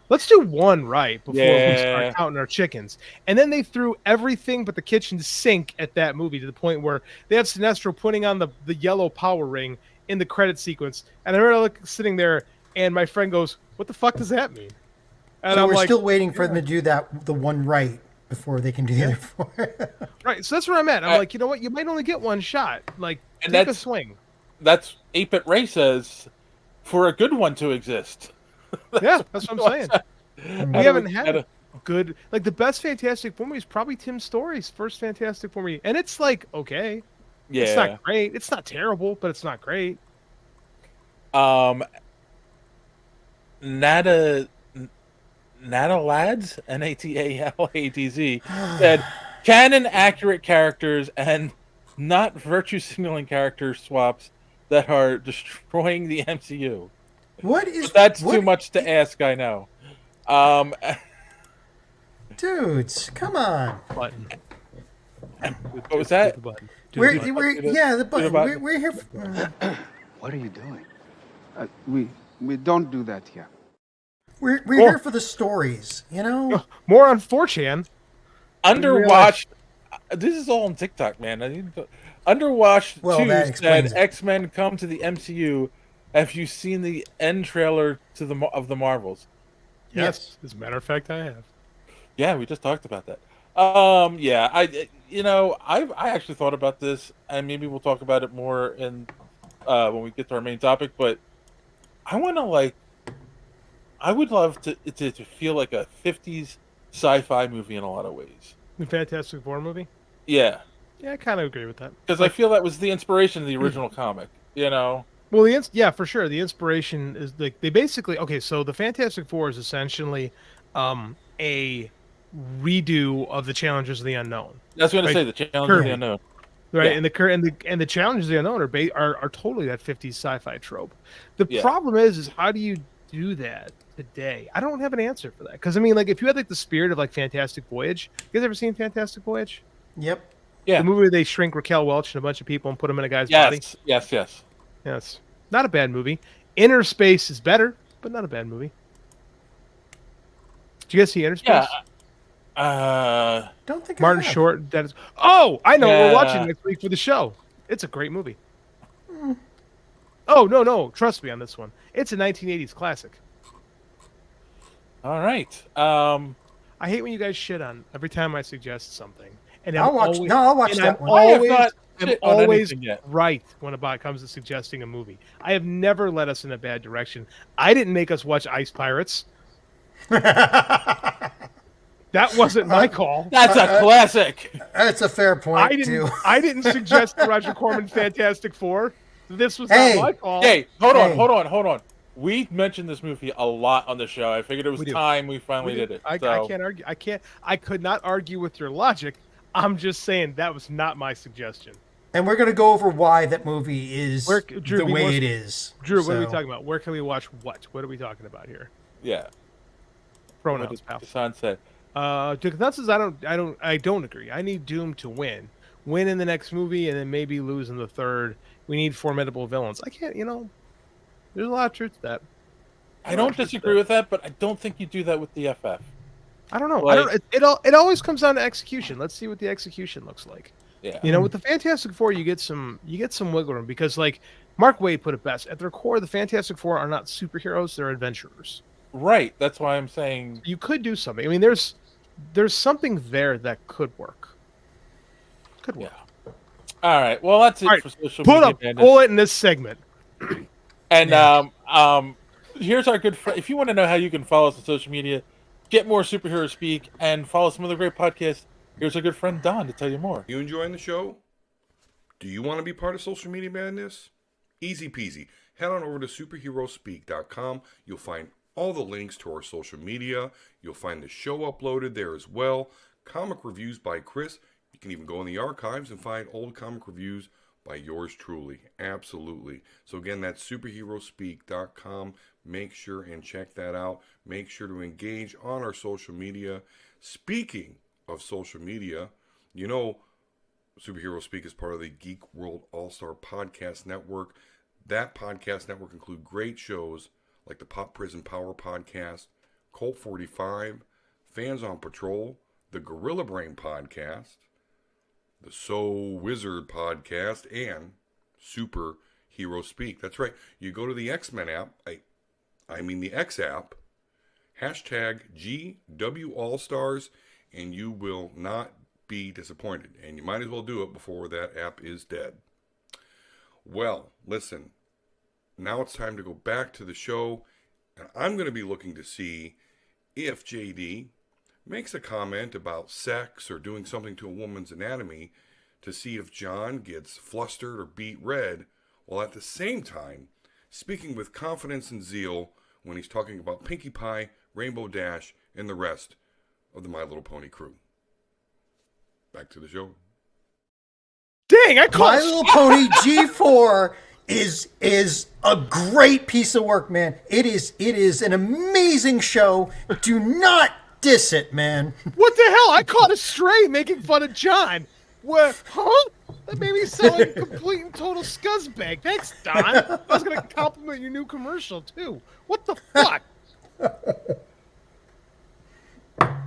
let's do one right before we start counting our chickens. And then they threw everything but the kitchen sink at that movie to the point where they had Sinestro putting on the yellow power ring in the credit sequence. And I remember sitting there, and my friend goes, what the fuck does that mean? And So I'm we're like, still waiting for them to do the one right before they can do the other 4. right, so that's where I'm at. I'm like, you know what? You might only get one shot. Like, And take a swing. That's 8-Bit Ray says, for a good one to exist. That's what I'm saying. We haven't had good, like, the best Fantastic Four movie is probably Tim Story's first Fantastic Four movie, and it's like okay, it's not great, it's not terrible, but it's not great. Nata Lads, Nataladz said, canon accurate characters and not virtue signaling character swaps that are destroying the MCU. What is But that's what? too much to ask, I know. Um, Dudes, come on. Button. what was that? The button. Yeah, the button. button. We're here. For, What are you doing? We don't do that here. we're here for the stories, you know. More on 4chan. Underwatched. This is all on TikTok, man. Underwatched Well, 2 that said explains it. X-Men come to the MCU. Have you seen the end trailer to the Marvels? Yes. As a matter of fact, I have. Yeah, we just talked about that. Yeah, I actually thought about this, and maybe we'll talk about it more in when we get to our main topic. But I want to I would love to feel like a '50s sci-fi movie in a lot of ways. The Fantastic Four movie? Yeah, Yeah, I kind of agree with that. because I feel that was the inspiration of the original comic. You know, Well, yeah, for sure. The inspiration is like they basically so the Fantastic Four is essentially a redo of the Challengers of the Unknown, that's what I Right. say. The challenge of Kirby. the unknown. right? Yeah. And the Challengers of the Unknown are totally that 50s sci-fi trope. The Yeah. problem is how do you do that today? I don't have an answer for that because I mean, like if you had like the spirit of like Fantastic Voyage, you guys ever seen Fantastic Voyage? Yep. Yeah. The movie where they shrink Raquel Welch and a bunch of people and put them in a guy's body. Yes. Yes, not a bad movie. Inner Space is better, but not a bad movie. Did you guys see Inner Space? Yeah. Don't think Martin I have. Short. That is. Oh, I know. We're Yeah. watching next week for the show. It's a great movie. Oh no! Trust me on this one. It's a 1980s classic. All right. I hate when you guys shit on every time I suggest something. And I'll watch. No, I'll watch and that I'm one. I have always, not I'm shit on always anything yet. right when it comes to suggesting a movie. I have never led us in a bad direction. I didn't make us watch Ice Pirates. That wasn't my call. That's a classic. That's a fair point too. I didn't suggest the Roger Corman Fantastic Four. This was Hey. not my call. Hey, hold Hey. on. We mentioned this movie a lot on the show. I figured it was We do. time we finally did it. I So, can't argue. I could not argue with your logic. I'm just saying that was not my suggestion. And we're gonna go over why that movie is Drew, the be way more- it is. Drew, what are we So- talking about? Where can we watch what? What are we talking about here? yeah. What Pronouns, did pal. Hassan say? To consensus, I don't agree. I need Doom to win in the next movie, and then maybe lose in the third. We need formidable villains. I can't. There's a lot of truth to that. I don't disagree with that, but I don't think you do that with the FF. I don't know. Like- It always comes down to execution. Let's see what the execution looks like. Yeah. With the Fantastic Four, you get some wiggle room because, like Mark Waid put it best, at their core, the Fantastic Four are not superheroes; they're adventurers. Right. That's why I'm saying. You could do something. I mean, there's something there that could work. Could work. Yeah. All right. Well, that's it All right, for social Put media. a Bandits. bullet in this segment. And here's our good friend. If you want to know how you can follow us on social media, get more superhero speak, and follow some other great podcasts, here's our good friend Don to tell you more. You enjoying the show? Do you want to be part of Social Media Madness? Easy peasy. Head on over to superheroespeak.com. You'll find all the links to our social media. You'll find the show uploaded there as well. Comic reviews by Chris. You can even go in the archives and find old comic reviews by yours truly. Absolutely. So again, that's superheroespeak.com. Make sure and check that out. Make sure to engage on our social media. Speaking of social media, Superhero Speak is part of the Geek World All-Star Podcast Network. That podcast network includes great shows like the Pop Prison Power Podcast, Colt 45, Fans on Patrol, the Gorilla Brain Podcast, the So Wizard Podcast, and Superhero Speak. That's right. You go to the X-Men app, I mean the X app, hashtag GW All-Stars, and you will not be disappointed. And you might as well do it before that app is dead. Well, listen, now it's time to go back to the show, and I'm going to be looking to see if JD makes a comment about sex or doing something to a woman's anatomy to see if John gets flustered or beat red, while at the same time speaking with confidence and zeal when he's talking about Pinkie Pie, Rainbow Dash, and the rest of the My Little Pony crew. Back to the show. Dang, I My caught. Little Pony G4 is a great piece of work, man. It is an amazing show. Do not diss it, man. What the hell? I caught a stray making fun of John. What? Huh? That made me sound like a complete and total scuzzbag. Thanks, Don. I was gonna compliment your new commercial too. What the fuck? Damn.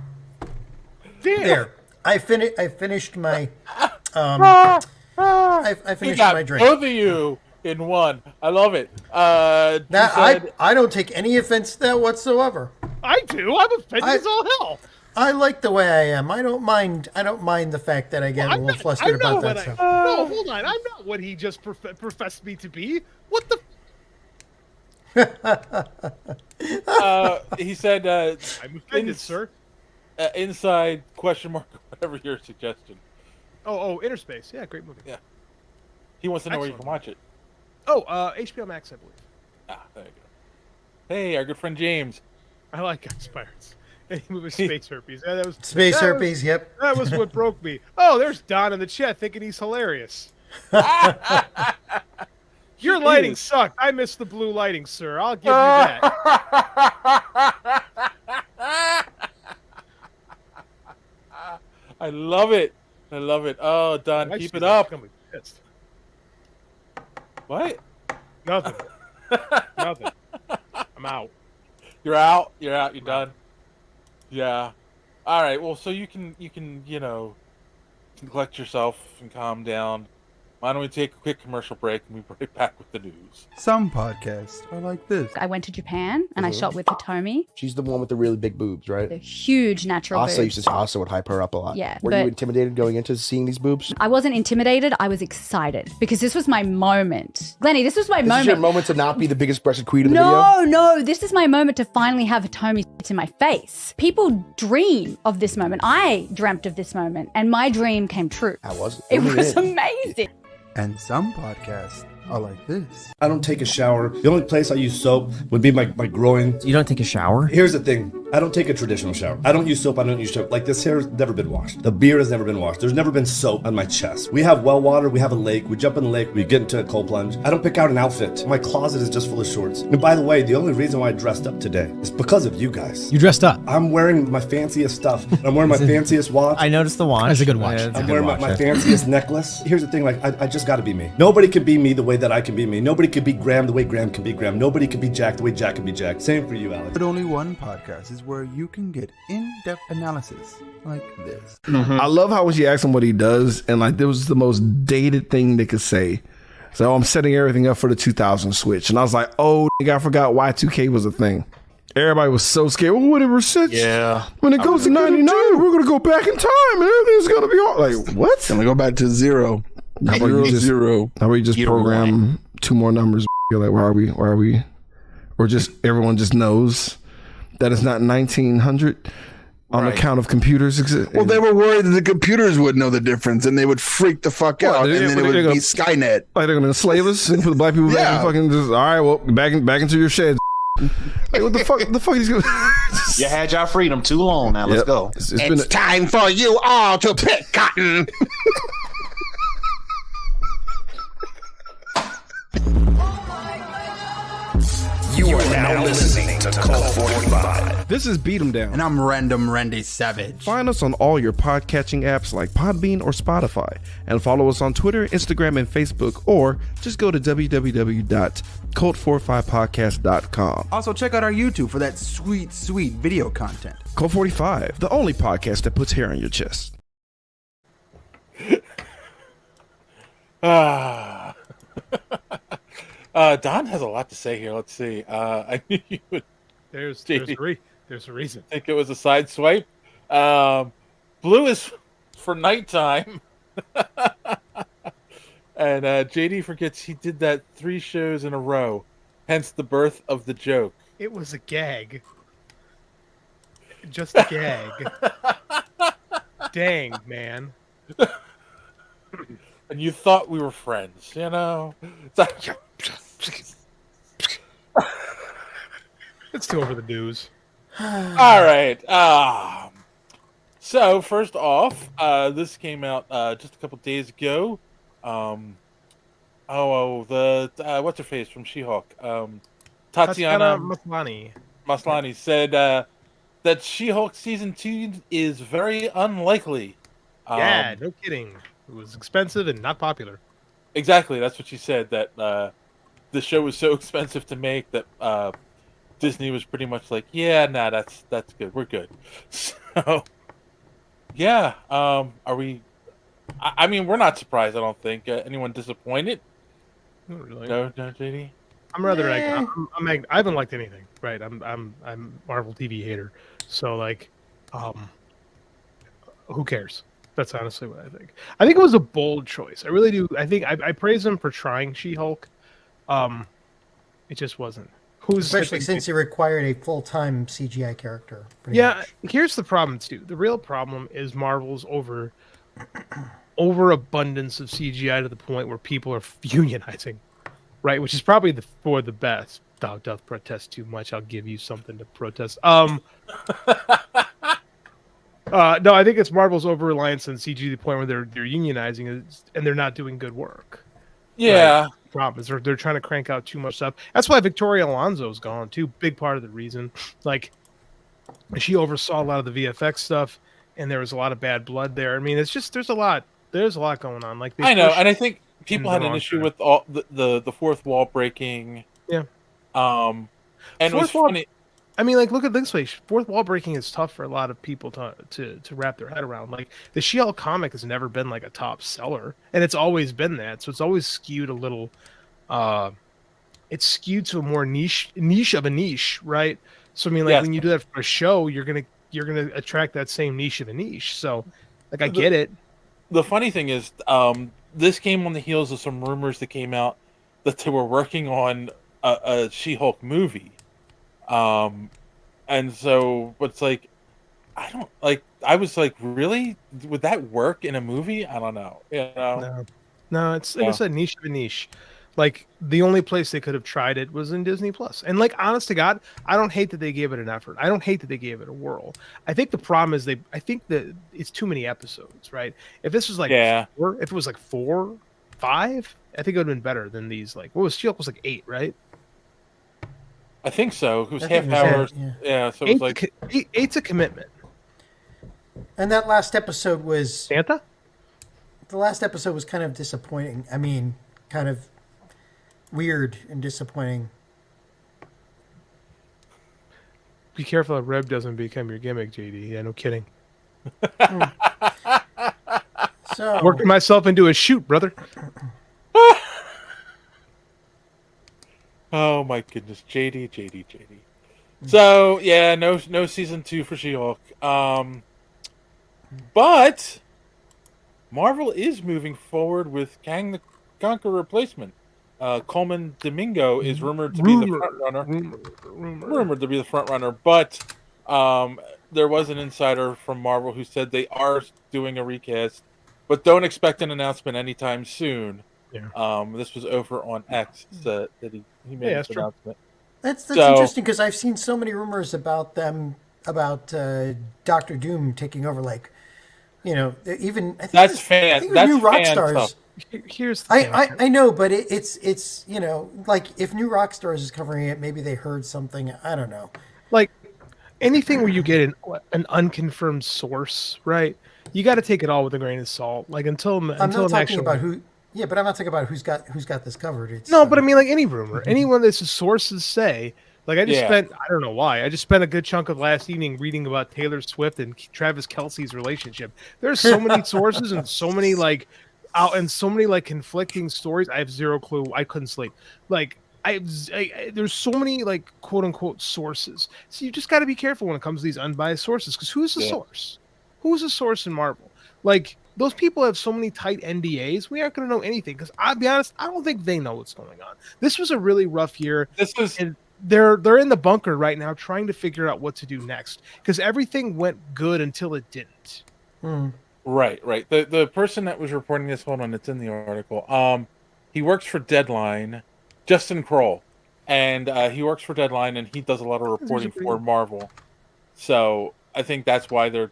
There. I finished my I He finished got my drink. both of you in one. I love it. Now, He said- I don't take any offense to that whatsoever. I do. I'm offended as all hell. I like the way I am. I don't mind the fact that I get a little flustered about that stuff. No, hold on. I'm not what he just professed me to be. What the? he said, I'm offended, sir. inside question mark whatever your suggestion. Oh, Inner Space. Yeah, great movie. Yeah. He wants to know where you Excellent. can watch it. Oh, HBO Max, I believe. Ah, there you go. Hey, our good friend James. I like Guys Pirates. Any movie Space Herpes. Yeah, that was Space that herpes, Was, yep. that was what broke me. Oh, there's Don in the chat thinking he's hilarious. Your lighting sucked. I missed the blue lighting, sir. I'll give you that. I love it. I love it. Oh, Don, My keep it shit's up. gonna be pissed. What? Nothing. Nothing. I'm out. You're out. You're out. You're done. Yeah. All right. Well, so you can collect yourself and calm down. Why don't we take a quick commercial break and we'll be right back with the news. Some podcasts are like this. I went to Japan and I shot with Hitomi. She's the one with the really big boobs, right? The huge natural Asa boobs. used to Asa would hype her up a lot. Yeah, Were but- you intimidated going into seeing these boobs? I wasn't intimidated. I was excited because this was my moment. Glennie, this was my This moment. is your moment to not be the biggest breasted queen in the video? No, this is my moment to finally have Hitomi to my face. People dream of this moment. I dreamt of this moment and my dream came true. How was it? It What was did you amazing. And some podcasts are like this. I don't take a shower. The only place I use soap would be my groin. You don't take a shower? Here's the thing. I don't take a traditional shower. I don't use soap. I don't use soap. Like, this hair has never been washed. The beard has never been washed. There's never been soap on my chest. We have well water. We have a lake. We jump in the lake. We get into a cold plunge. I don't pick out an outfit. My closet is just full of shorts. And by the way, the only reason why I dressed up today is because of you guys. You dressed up. I'm wearing my fanciest stuff. I'm wearing my fanciest watch. I noticed the watch. That's a good watch. I'm wearing my fanciest necklace. Here's the thing, like, I just gotta be me. Nobody can be me the way that I can be me. Nobody can be Graham the way Graham can be Graham. Nobody can be Jack the way Jack can be Jack. Same for you, Alex. But only one podcast is where you can get in-depth analysis like this. I love how when she asked him what he does, and like there was the most dated thing they could say. So I'm setting everything up for the 2000 Switch, and I was like, "Oh, nigga, I forgot Y2K was a thing." Everybody was so scared. Well, whatever sits. Yeah. When it goes to 99, we're gonna go back in time, and everything's gonna be all like, what? Gonna go back to zero. How about you just Zero. How about you just program two more numbers? You're like, where are we? Or just everyone just knows that it's not 1900 on account of computers exist. Well, they were worried that the computers would know the difference and they would freak the fuck Well, out, yeah, and then but it would they're be gonna- Skynet. Like they're gonna enslave us and put the black people back Yeah. and fucking just all right, well, back into your sheds. Like what the fuck? The fuck is going? You had your freedom too long. Now let's go. It's been Time for you all to pick cotton. You are now listening to Cult 45. This is Beat 'em Down. And I'm Random Randy Savage. Find us on all your podcatching apps like Podbean or Spotify, and follow us on Twitter, Instagram, and Facebook, or just go to www.cult45podcast.com. Also, check out our YouTube for that sweet, sweet video content. Cult 45, the only podcast that puts hair on your chest. Don has a lot to say here. Let's see. I knew you would There's a reason. think it was a side swipe. Blue is for nighttime. And JD forgets he did that 3 shows in a row. Hence the birth of the joke. It was a gag. Just a gag. Dang, man. And you thought we were friends, you know? It's like, Let's go over the news. all right. So first off, this came out just a couple days ago. What's her face from She-Hulk? Tatiana Maslany said that She-Hulk season 2 is very unlikely. Yeah, no kidding. It was expensive and not popular. Exactly, that's what she said. That the show was so expensive to make that Disney was pretty much like, yeah, nah, that's good. We're good. So, yeah. Are we? I mean, we're not surprised. I don't think anyone disappointed. Not really. No, JD. I'm rather I haven't liked anything. Right. I'm Marvel TV hater. So like, who cares? That's honestly what I think. I think it was a bold choice. I really do. I think I praise him for trying She-Hulk. It just wasn't. Especially since it required a full-time CGI character. Yeah, here's the problem too. The real problem is Marvel's overabundance of CGI to the point where people are unionizing, right? Which is probably for the best. Thou doth protest too much. I'll give you something to protest. No, I think it's Marvel's over-reliance on CG to the point where they're unionizing and they're not doing good work. Yeah. Right? The problem is they're trying to crank out too much stuff. That's why Victoria Alonso's gone too. Big part of the reason. Like, she oversaw a lot of the VFX stuff, and there was a lot of bad blood there. I mean, it's just there's a lot going on. Like, I know, and I think people had an issue with all the fourth wall breaking. Yeah. And it was funny. I mean, like, look at this way. Fourth wall breaking is tough for a lot of people to wrap their head around. Like, the She-Hulk comic has never been like a top seller, and it's always been that. So it's always skewed a little. It's skewed to a more niche of a niche, right? So I mean, like, when you do that for a show, you're gonna attract that same niche of a niche. So, like, I get it. The funny thing is, this came on the heels of some rumors that came out that they were working on a She-Hulk movie. And so it's like, I was like, really? Would that work in a movie? I don't know. You know? No, it's like I said, niche of a niche. Like, the only place they could have tried it was in Disney Plus. And like, honest to God, I don't hate that they gave it an effort. I don't hate that they gave it a whirl. I think the problem is I think that it's too many episodes, right? If this was like if it was like 4, 5, I think it would have been better than these. Like, what was She-Hulk was like 8, right? I think so. It was half hours. Yeah, so it was like 8's a commitment. And that last episode was Santa. The last episode was kind of disappointing. I mean, kind of weird and disappointing. Be careful that Reb doesn't become your gimmick, JD. Yeah, no kidding. So working myself into a shoot, brother. Oh my goodness, JD. So yeah, no season 2 for She-Hulk. But Marvel is moving forward with Kang the Conqueror replacement. Coleman Domingo is rumored to be the front runner. Rumored to be the front runner, but there was an insider from Marvel who said they are doing a recast, but don't expect an announcement anytime soon. Yeah. This was over on X that he made this announcement. That's interesting because I've seen so many rumors about them about Doctor Doom taking over. Like, you know, even I think that's fan. That's new Rockstars. Here's the thing. I know, but it's you know, like if New Rockstars is covering it, maybe they heard something. I don't know. Like anything where you get an unconfirmed source, right? You got to take it all with a grain of salt. Like until I'm not talking about who. Yeah, but I'm not talking about who's got this covered. It's, but I mean, like any rumor, anyone that's sources say. Like I just spent, I don't know why, I just spent a good chunk of last evening reading about Taylor Swift and Travis Kelce's relationship. There's so many sources and so many conflicting stories. I have zero clue. I couldn't sleep. Like there's so many like quote unquote sources. So you just got to be careful when it comes to these unbiased sources because who's the source? Who's the source in Marvel? Like those people have so many tight NDAs. We aren't going to know anything because I'll be honest, I don't think they know what's going on. This was a really rough year. They're in the bunker right now trying to figure out what to do next because everything went good until it didn't. Right. The person that was reporting this, hold on, it's in the article. He works for Deadline, Justin Kroll, and he works for Deadline and he does a lot of reporting for Marvel. So I think that's why they're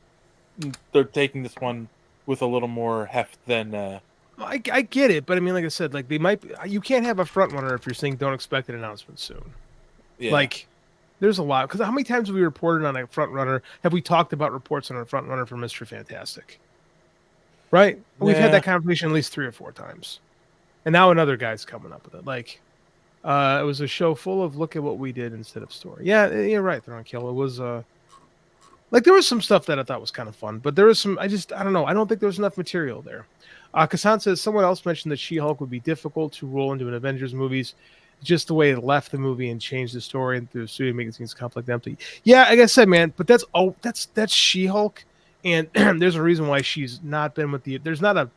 they're taking this one with a little more heft than. I get it, but I mean, like I said, like they might. You can't have a front runner if you're saying don't expect an announcement soon. Yeah. Like, there's a lot because how many times have we reported on a front runner? Have we talked about reports on a front runner for Mr. Fantastic? Right, we've had that conversation at least 3 or 4 times, and now another guy's coming up with it. Like, it was a show full of look at what we did instead of story. Yeah, you're right. They're on kill. It was like there was some stuff that I thought was kind of fun, but there was some. I don't know. I don't think there was enough material there. Kassan says someone else mentioned that She-Hulk would be difficult to roll into an Avengers movies, just the way it left the movie and changed the story and through the studio making things complex and empty. Yeah, like I said, man, but that's She-Hulk, and there's a reason why she's not been with the. There's not an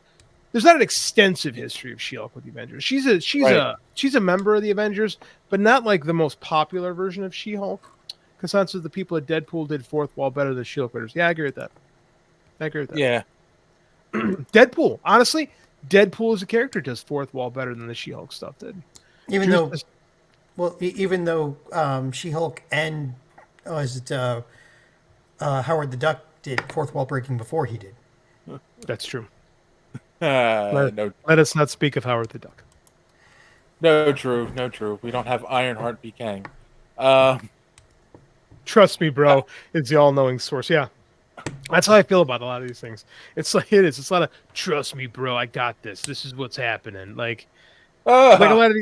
extensive history of She-Hulk with the Avengers. She's a member of the Avengers, but not like the most popular version of She-Hulk. Kassan says the people at Deadpool did fourth wall better than She-Hulk writers. Yeah, I agree with that. Yeah. Deadpool, honestly, Deadpool as a character does fourth wall better than the She-Hulk stuff did. Even though She-Hulk and Howard the Duck did fourth wall breaking before he did. That's true. No. Let us not speak of Howard the Duck. No, true. We don't have Ironheart be Kang. Trust me, bro. It's the all-knowing source. Yeah. That's how I feel about a lot of these things. It's like it is. It's a lot of trust me, bro. I got this. This is what's happening. Like a lot of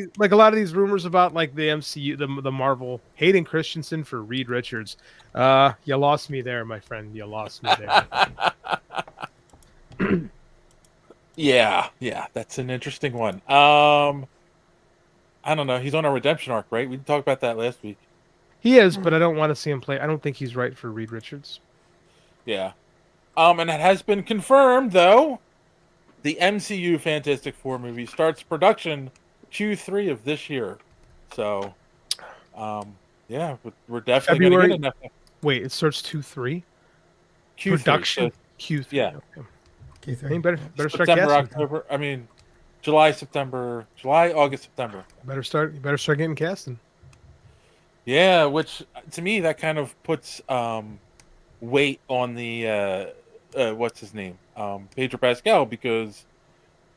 these rumors about like the MCU, the Marvel hating Christensen for Reed Richards. You lost me there, my friend. You lost me there. Yeah, that's an interesting one. I don't know. He's on a redemption arc, right? We talked about that last week. He is, but I don't want to see him play. I don't think he's right for Reed Richards. Yeah. And it has been confirmed, though. The MCU Fantastic Four movie starts production Q3 of this year. So, yeah, we're definitely going to get enough. Wait, it starts Q3? Q3. Production Q3. Yeah. Okay. Q3. I mean, better start September, casting. October. I mean, July, August, September. You better start getting casting. Yeah, which to me that kind of puts weight on the what's his name, Pedro Pascal, because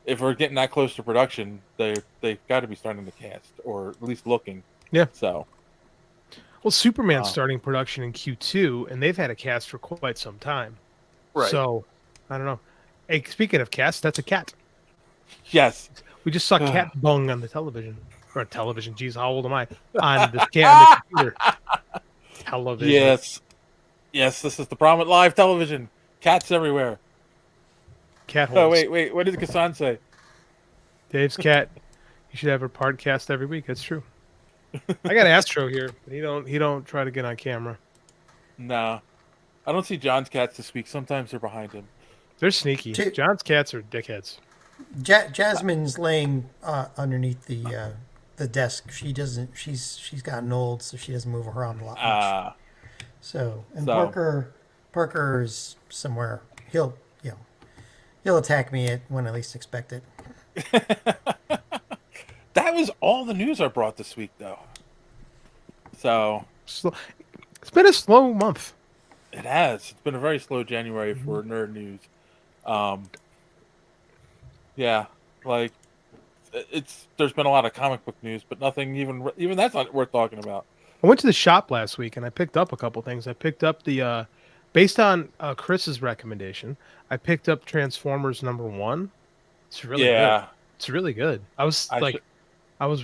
if we're getting that close to production, they've got to be starting to cast or at least looking. Yeah. So, well, Superman's starting production in Q2, and they've had a cast for quite some time. Right. So, I don't know. Hey, speaking of cast, that's a cat. Yes. We just saw Cat Bung on the television. Or television. Jeez, how old am I? On the computer. Television. Yes, this is the problem with live television. Cats everywhere. Cat holes. Oh, wait. What did Kassan say? Dave's cat. You should have her podcast every week. That's true. I got Astro here, but he don't try to get on camera. No. I don't see John's cats this week. Sometimes they're behind him. They're sneaky. John's cats are dickheads. Jasmine's laying underneath the desk. She doesn't. She's gotten old, so she doesn't move around a lot much. So Parker is somewhere. He'll attack me when I least expect it. That was all the news I brought this week, though. So it's been a slow month. It has. It's been a very slow January for nerd news. Yeah, like there's been a lot of comic book news, but nothing even that's not worth talking about. I went to the shop last week and I picked up a couple things. I picked up the based on Chris's recommendation, I picked up Transformers #1. It's really good. It's really good. I was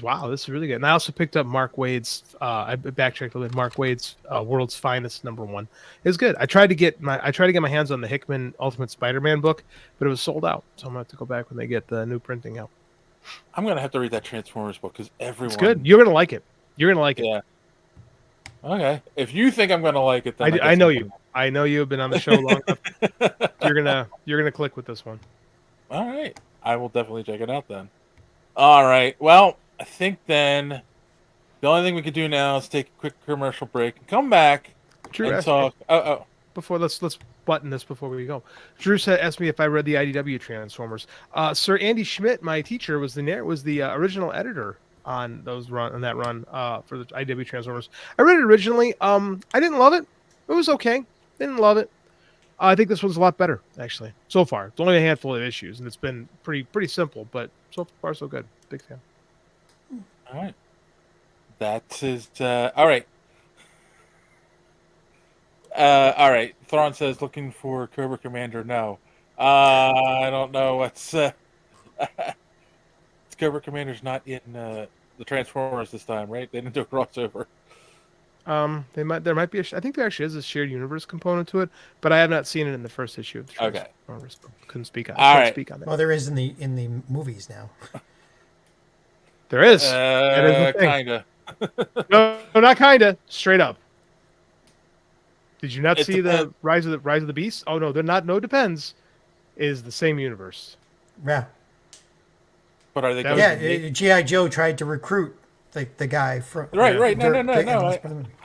wow, this is really good. And I also picked up Mark Waid's. I backtracked a little bit. Mark Waid's World's Finest #1. It's good. I tried to get my hands on the Hickman Ultimate Spider-Man book, but it was sold out. So I'm gonna have to go back when they get the new printing out. I'm gonna have to read that Transformers book because everyone. It's good. You're gonna like it. You're gonna like it. Yeah. Okay. If you think I'm gonna like it, then I know you. I know you have been on the show long enough. You're gonna click with this one. All right. I will definitely check it out then. All right. Well, I think then the only thing we could do now is take a quick commercial break and come back and talk. Before let's button this before we go. Drew asked me if I read the IDW Transformers. Sir Andy Schmidt, my teacher, was the original editor on that run for the IDW Transformers. I read it originally. I didn't love it. It was okay. Didn't love it. I think this one's a lot better, actually. So far, it's only a handful of issues, and it's been pretty simple. But so far, so good. Big fan. All right. That is all right. All right. Thrawn says looking for Cobra Commander. No, I don't know what's. Cobra Commander's not in the Transformers this time, right? They didn't do a crossover. There might be. I think there actually is a shared universe component to it, but I have not seen it in the first issue of the Transformers. Okay. Couldn't speak on. All right. Speak on that. Well, there is in the movies now. There is. That is the thing. Kinda. No, not kinda. Straight up. Did you not see the Rise of the Beast? Oh no, they're not. No, depends. Is the same universe. Yeah. But are they? Yeah, G.I. Joe tried to recruit the guy from. Right. No.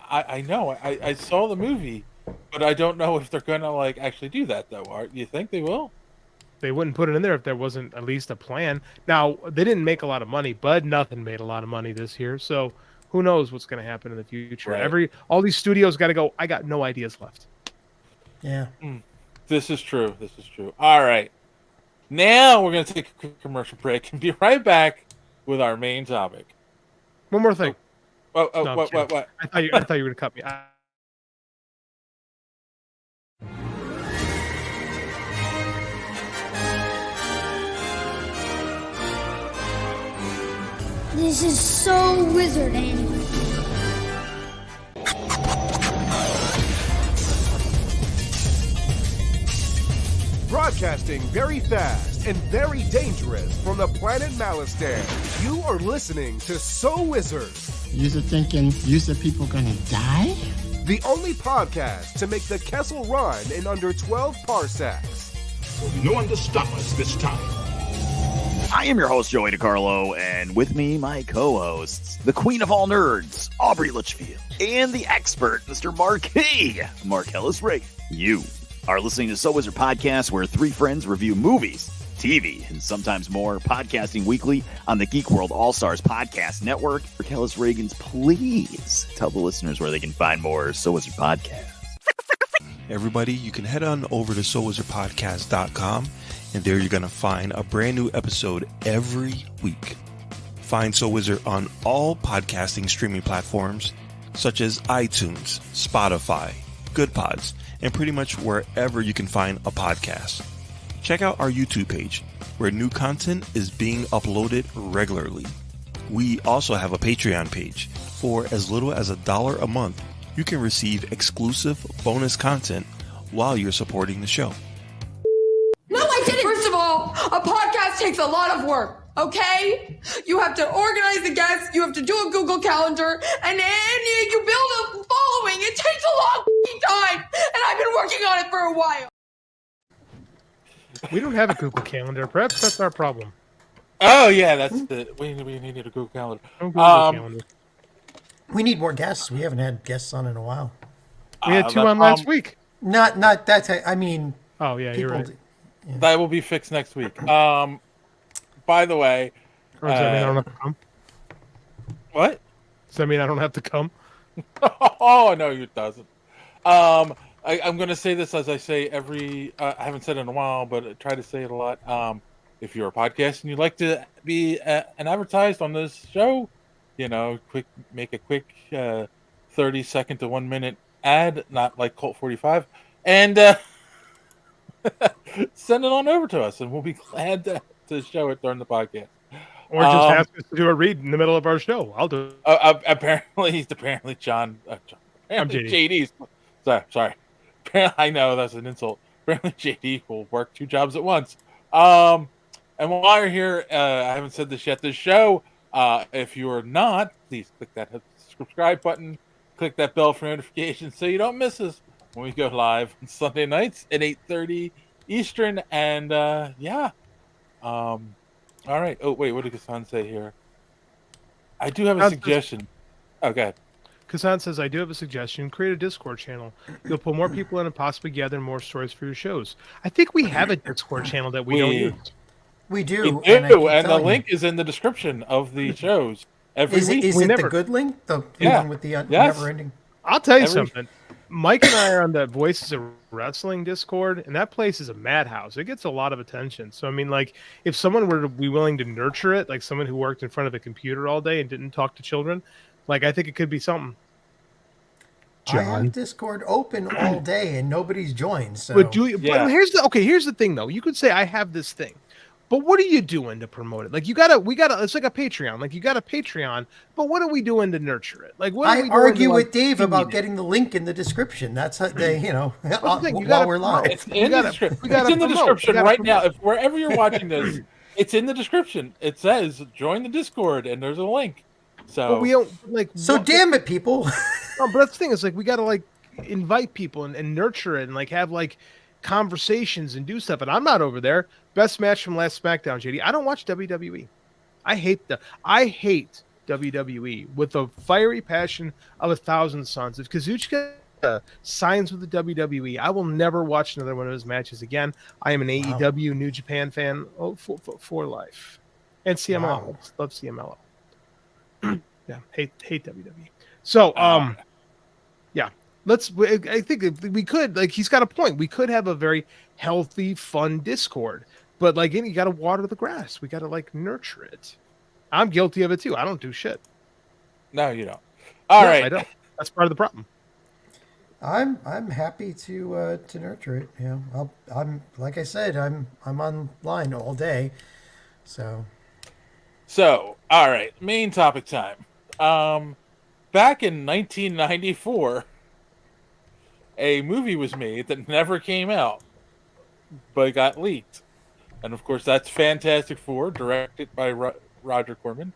I know. I saw the movie, but I don't know if they're gonna like actually do that though. You think they will? They wouldn't put it in there if there wasn't at least a plan. Now they didn't make a lot of money. Bud Nothing made a lot of money this year, so who knows what's going to happen in the future? Right. All these studios got to go. I got no ideas left. Yeah. This is true. All right. Now we're going to take a quick commercial break and be right back with our main topic. One more thing. No, what? I thought you were going to cut me. This is so wizarding. Broadcasting very fast and very dangerous from the planet Malistair. You are listening to So Wizard. You're thinking people gonna die? The only podcast to make the Kessel run in under 12 parsecs. There'll be no one to stop us this time. I am your host, Joey DiCarlo, and with me, my co-hosts, the queen of all nerds, Aubrey Litchfield, and the expert, Mr. Marquis, Marcellus Ray. You are listening to So Wizard Podcast, where three friends review movies, TV, and sometimes more, podcasting weekly on the Geek World All-Stars Podcast Network. Marcellus Reagans, please tell the listeners where they can find more So Wizard Podcast. Everybody, you can head on over to SoWizardPodcast.com, and there you're going to find a brand new episode every week. Find So Wizard on all podcasting streaming platforms, such as iTunes, Spotify, Good Pods, and pretty much wherever you can find a podcast. Check out our YouTube page, where new content is being uploaded regularly. We also have a Patreon page. For as little as $1 a month, you can receive exclusive bonus content while you're supporting the show. No, I didn't. First of all, a podcast takes a lot of work, okay? You have to organize the guests, you have to do a Google Calendar, and then you build a following. It takes a long time, and I've been working on it for a while. We don't have a Google Calendar. Perhaps that's our problem. Oh, yeah, that's we need a Google Calendar. Calendar. We need more guests. We haven't had guests on in a while. We had two on last week. Not that. I mean. Oh yeah, you're right. That will be fixed next week. By the way, or does that mean I don't have to come? What? Does that mean I don't have to come? Oh no, it doesn't. I'm going to say this as I say every. I haven't said it in a while, but I try to say it a lot. If you're a podcast and you'd like to be an advertised on this show, make a quick 30-second to 1 minute ad, not like Colt 45, and send it on over to us, and we'll be glad to show it during the podcast. Or just ask us to do a read in the middle of our show. I'll do it. Apparently, John. I'm JD. JD's. Sorry. Apparently, I know that's an insult. Apparently, JD will work two jobs at once. And while you're here, I haven't said this yet. This show, if you're not, please click that subscribe button. Click that bell for notifications so you don't miss us when we go live on Sunday nights at 8:30 Eastern. And all right. Oh wait, what did Kassan say here? I do have a suggestion. Okay. Kassan says, I do have a suggestion. Create a Discord channel. You'll pull more people in and possibly gather more stories for your shows. I think we have a Discord channel that we don't use. We do. And the link is in the description of the shows. Every week. Is it the good link? The one with the never ending? I'll tell you something. Mike and I are on the Voices of wrestling Discord, and that place is a madhouse. It gets a lot of attention. So I mean, like, if someone were to be willing to nurture it, like someone who worked in front of a computer all day and didn't talk to children, like, I think it could be something. I have Discord open all day and nobody's joined. So, But here's the thing though. You could say I have this thing, but what are you doing to promote it? Like we gotta. It's like a Patreon. Like you got a Patreon, but what are we doing to nurture it? Like what are we doing argue to, with like, Dave about feed it? getting the link in the description. That's how they, while gotta we're live. It's in the description right now. If wherever you're watching this, it's in the description. It says join the Discord, and there's a link. So But we don't like. So damn it, people. No, but that's the thing is like we gotta like invite people and nurture it and like have like conversations and do stuff. And I'm not over there. Best match from last SmackDown, JD. I don't watch WWE. I hate WWE with the fiery passion of 1,000 suns. If Kazuchika signs with the WWE, I will never watch another one of his matches again. I am an AEW New Japan fan for life. And CMLL. Wow. Love CMLL. Yeah, hate WWE. So, yeah, I think if we could, like, he's got a point. We could have a very healthy, fun Discord, but like, you got to water the grass. We got to like nurture it. I'm guilty of it too. I don't do shit. No, you don't. All right, I don't. That's part of the problem. I'm happy to nurture it. I'm like I said, I'm online all day, so all right, main topic time. Back in 1994, a movie was made that never came out, but got leaked. And of course, that's Fantastic Four, directed by Roger Corman.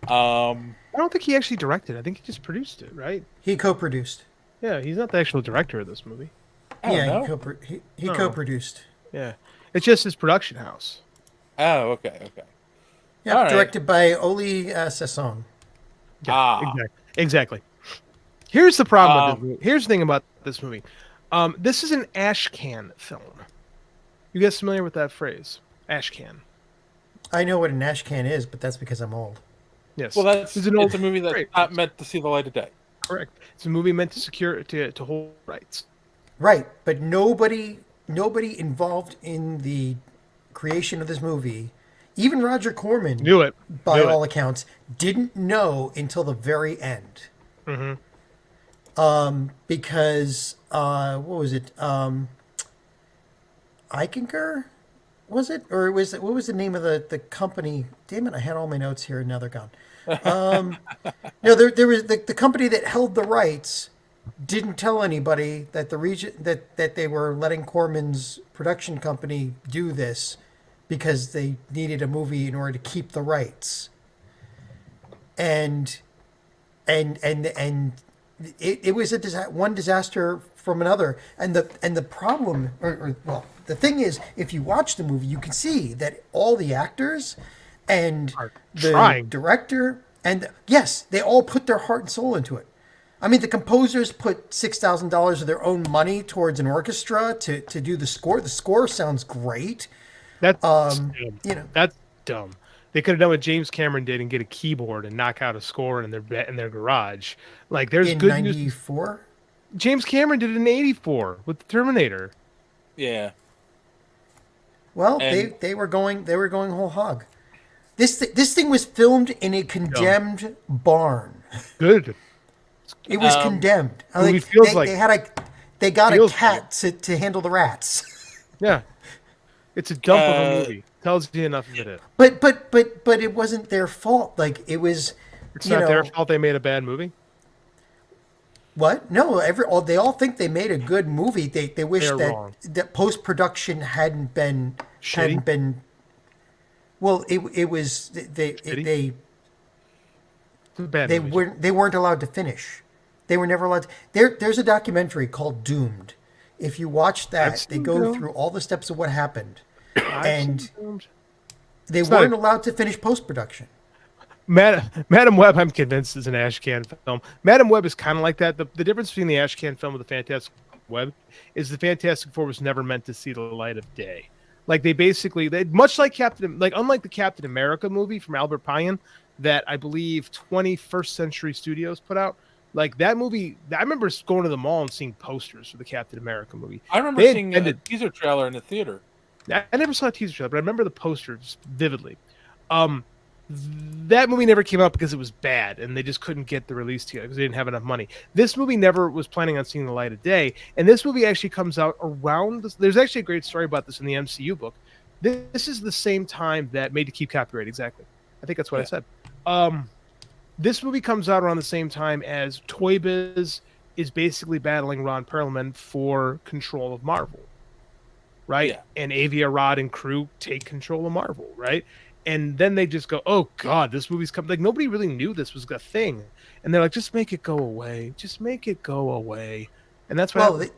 I don't think he actually directed. I think he just produced it, right? He co-produced. Yeah, he's not the actual director of this movie. Yeah, he co-produced. Yeah, it's just his production house. Oh, okay. Yeah, All right. directed by Oli Sasson. Yeah, exactly. Here's the problem with this movie. Here's the thing about this movie. This is an ash can film. You guys familiar with that phrase? Ash can. I know what an ash can is, but that's because I'm old. Yes. Well, it's a movie that's not meant to see the light of day. Correct. It's a movie meant to hold rights. Right, but nobody involved in the creation of this movie, even Roger Corman, knew it. By all accounts, didn't know until the very end. Mm-hmm. Because what was it? Eichinger, was it, or what was the name of the company? Damn it! I had all my notes here, and now they're gone. No, there was the company that held the rights didn't tell anybody that the region that they were letting Corman's production company do this because they needed a movie in order to keep the rights. And it was one disaster from another. And the problem, the thing is, if you watch the movie, you can see that all the actors and the director and yes, they all put their heart and soul into it. I mean, the composers put $6,000 of their own money towards an orchestra to do the score. The score sounds great. That's that's dumb. They could have done what James Cameron did and get a keyboard and knock out a score in their garage. Like there's in good 94. James Cameron did it in 84 with the Terminator. Yeah. Well, they were going whole hog. This thing was filmed in a condemned barn. Good. It was condemned. They got a cat to handle the rats. Yeah. It's a dump of a movie. Tells you enough of it. But it wasn't their fault. Like it was. It's not their fault they made a bad movie. What? No. They all think they made a good movie. They wish that post production hadn't been. Well, it was they weren't allowed to finish. They were never allowed to. There's a documentary called Doomed. If you watch that, they go through all the steps of what happened. And they weren't allowed to finish post-production. Madam Web, I'm convinced, is an ash can film. Madam Web is kind of like that. The difference between the ash can film and the Fantastic Web is the Fantastic Four was never meant to see the light of day. Like they much like unlike the Captain America movie from Albert Payan that I believe 21st Century Studios put out. Like that movie, I remember going to the mall and seeing posters for the Captain America movie. I remember They had seeing a ended- teaser trailer in the theater. I never saw a teaser trailer, but I remember the posters vividly. That movie never came out because it was bad, and they just couldn't get the release together because they didn't have enough money. This movie never was planning on seeing the light of day, and this movie actually comes out around. There's actually a great story about this in the MCU book. This is the same time that Made to Keep Copyright. Exactly, I think that's what I said. This movie comes out around the same time as Toy Biz is basically battling Ron Perlman for control of Marvel, right? Yeah. And Avi Arad and crew take control of Marvel, right? And then they just go, "Oh God, this movie's coming!" Like nobody really knew this was a thing, and they're like, "Just make it go away. Just make it go away." And that's what. Well,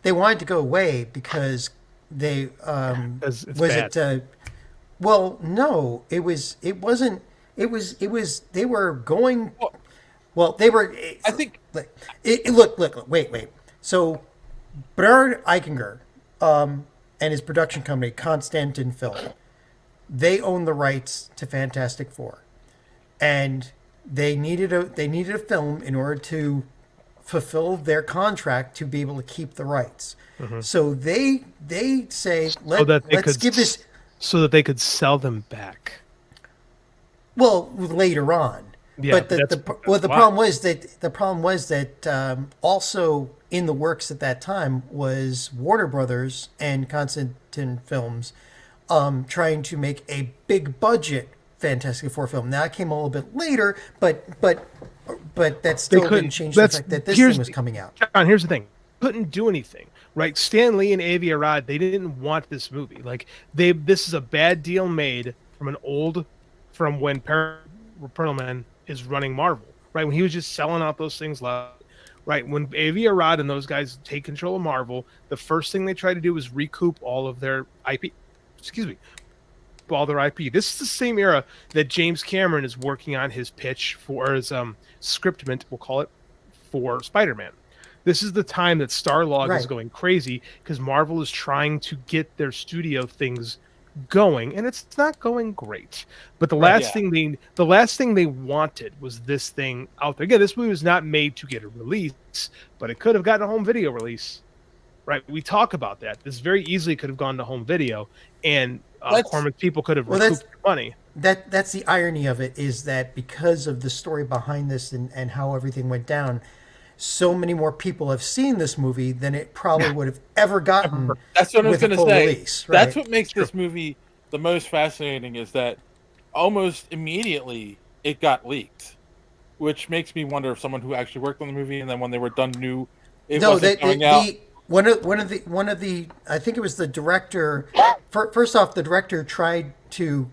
they wanted to go away because they it's was bad. it. Well, no, it wasn't. It was. They were going. Well, they were. I think. Look. Wait. So, Bernard Eichinger, and his production company, Constantin Film, they own the rights to Fantastic Four, and they needed a film in order to fulfill their contract to be able to keep the rights. Mm-hmm. So they say let's give this so that they could sell them back. Well, later on. Yeah, but the problem was that also in the works at that time was Warner Brothers and Constantin Films trying to make a big budget Fantastic Four film. Now it came a little bit later, but that still didn't change the fact that this thing was coming out. John, here's the thing: couldn't do anything, right? Stan Lee and Avi Arad, they didn't want this movie. Like this is a bad deal made from when Perlman is running Marvel, right? When he was just selling out those things, right? When Avi Arad and those guys take control of Marvel, the first thing they try to do is recoup all of their IP. All their IP. This is the same era that James Cameron is working on his pitch for his scriptment, we'll call it, for Spider-Man. This is the time that Starlog is going crazy because Marvel is trying to get their studio things going, and it's not going great. But the last thing they wanted was this thing out there. Again, this movie was not made to get a release, but it could have gotten a home video release. Right? We talk about that. This very easily could have gone to home video, and Corman's people could have recouped their money. That's the irony of it, is that because of the story behind this and how everything went down, so many more people have seen this movie than it probably would have ever gotten. That's what I was going to say. Release, right? That's what makes this movie the most fascinating, is that almost immediately it got leaked, which makes me wonder if someone who actually worked on the movie and then when they were done knew it wasn't coming out. One of the I think it was the director. First off, the director tried to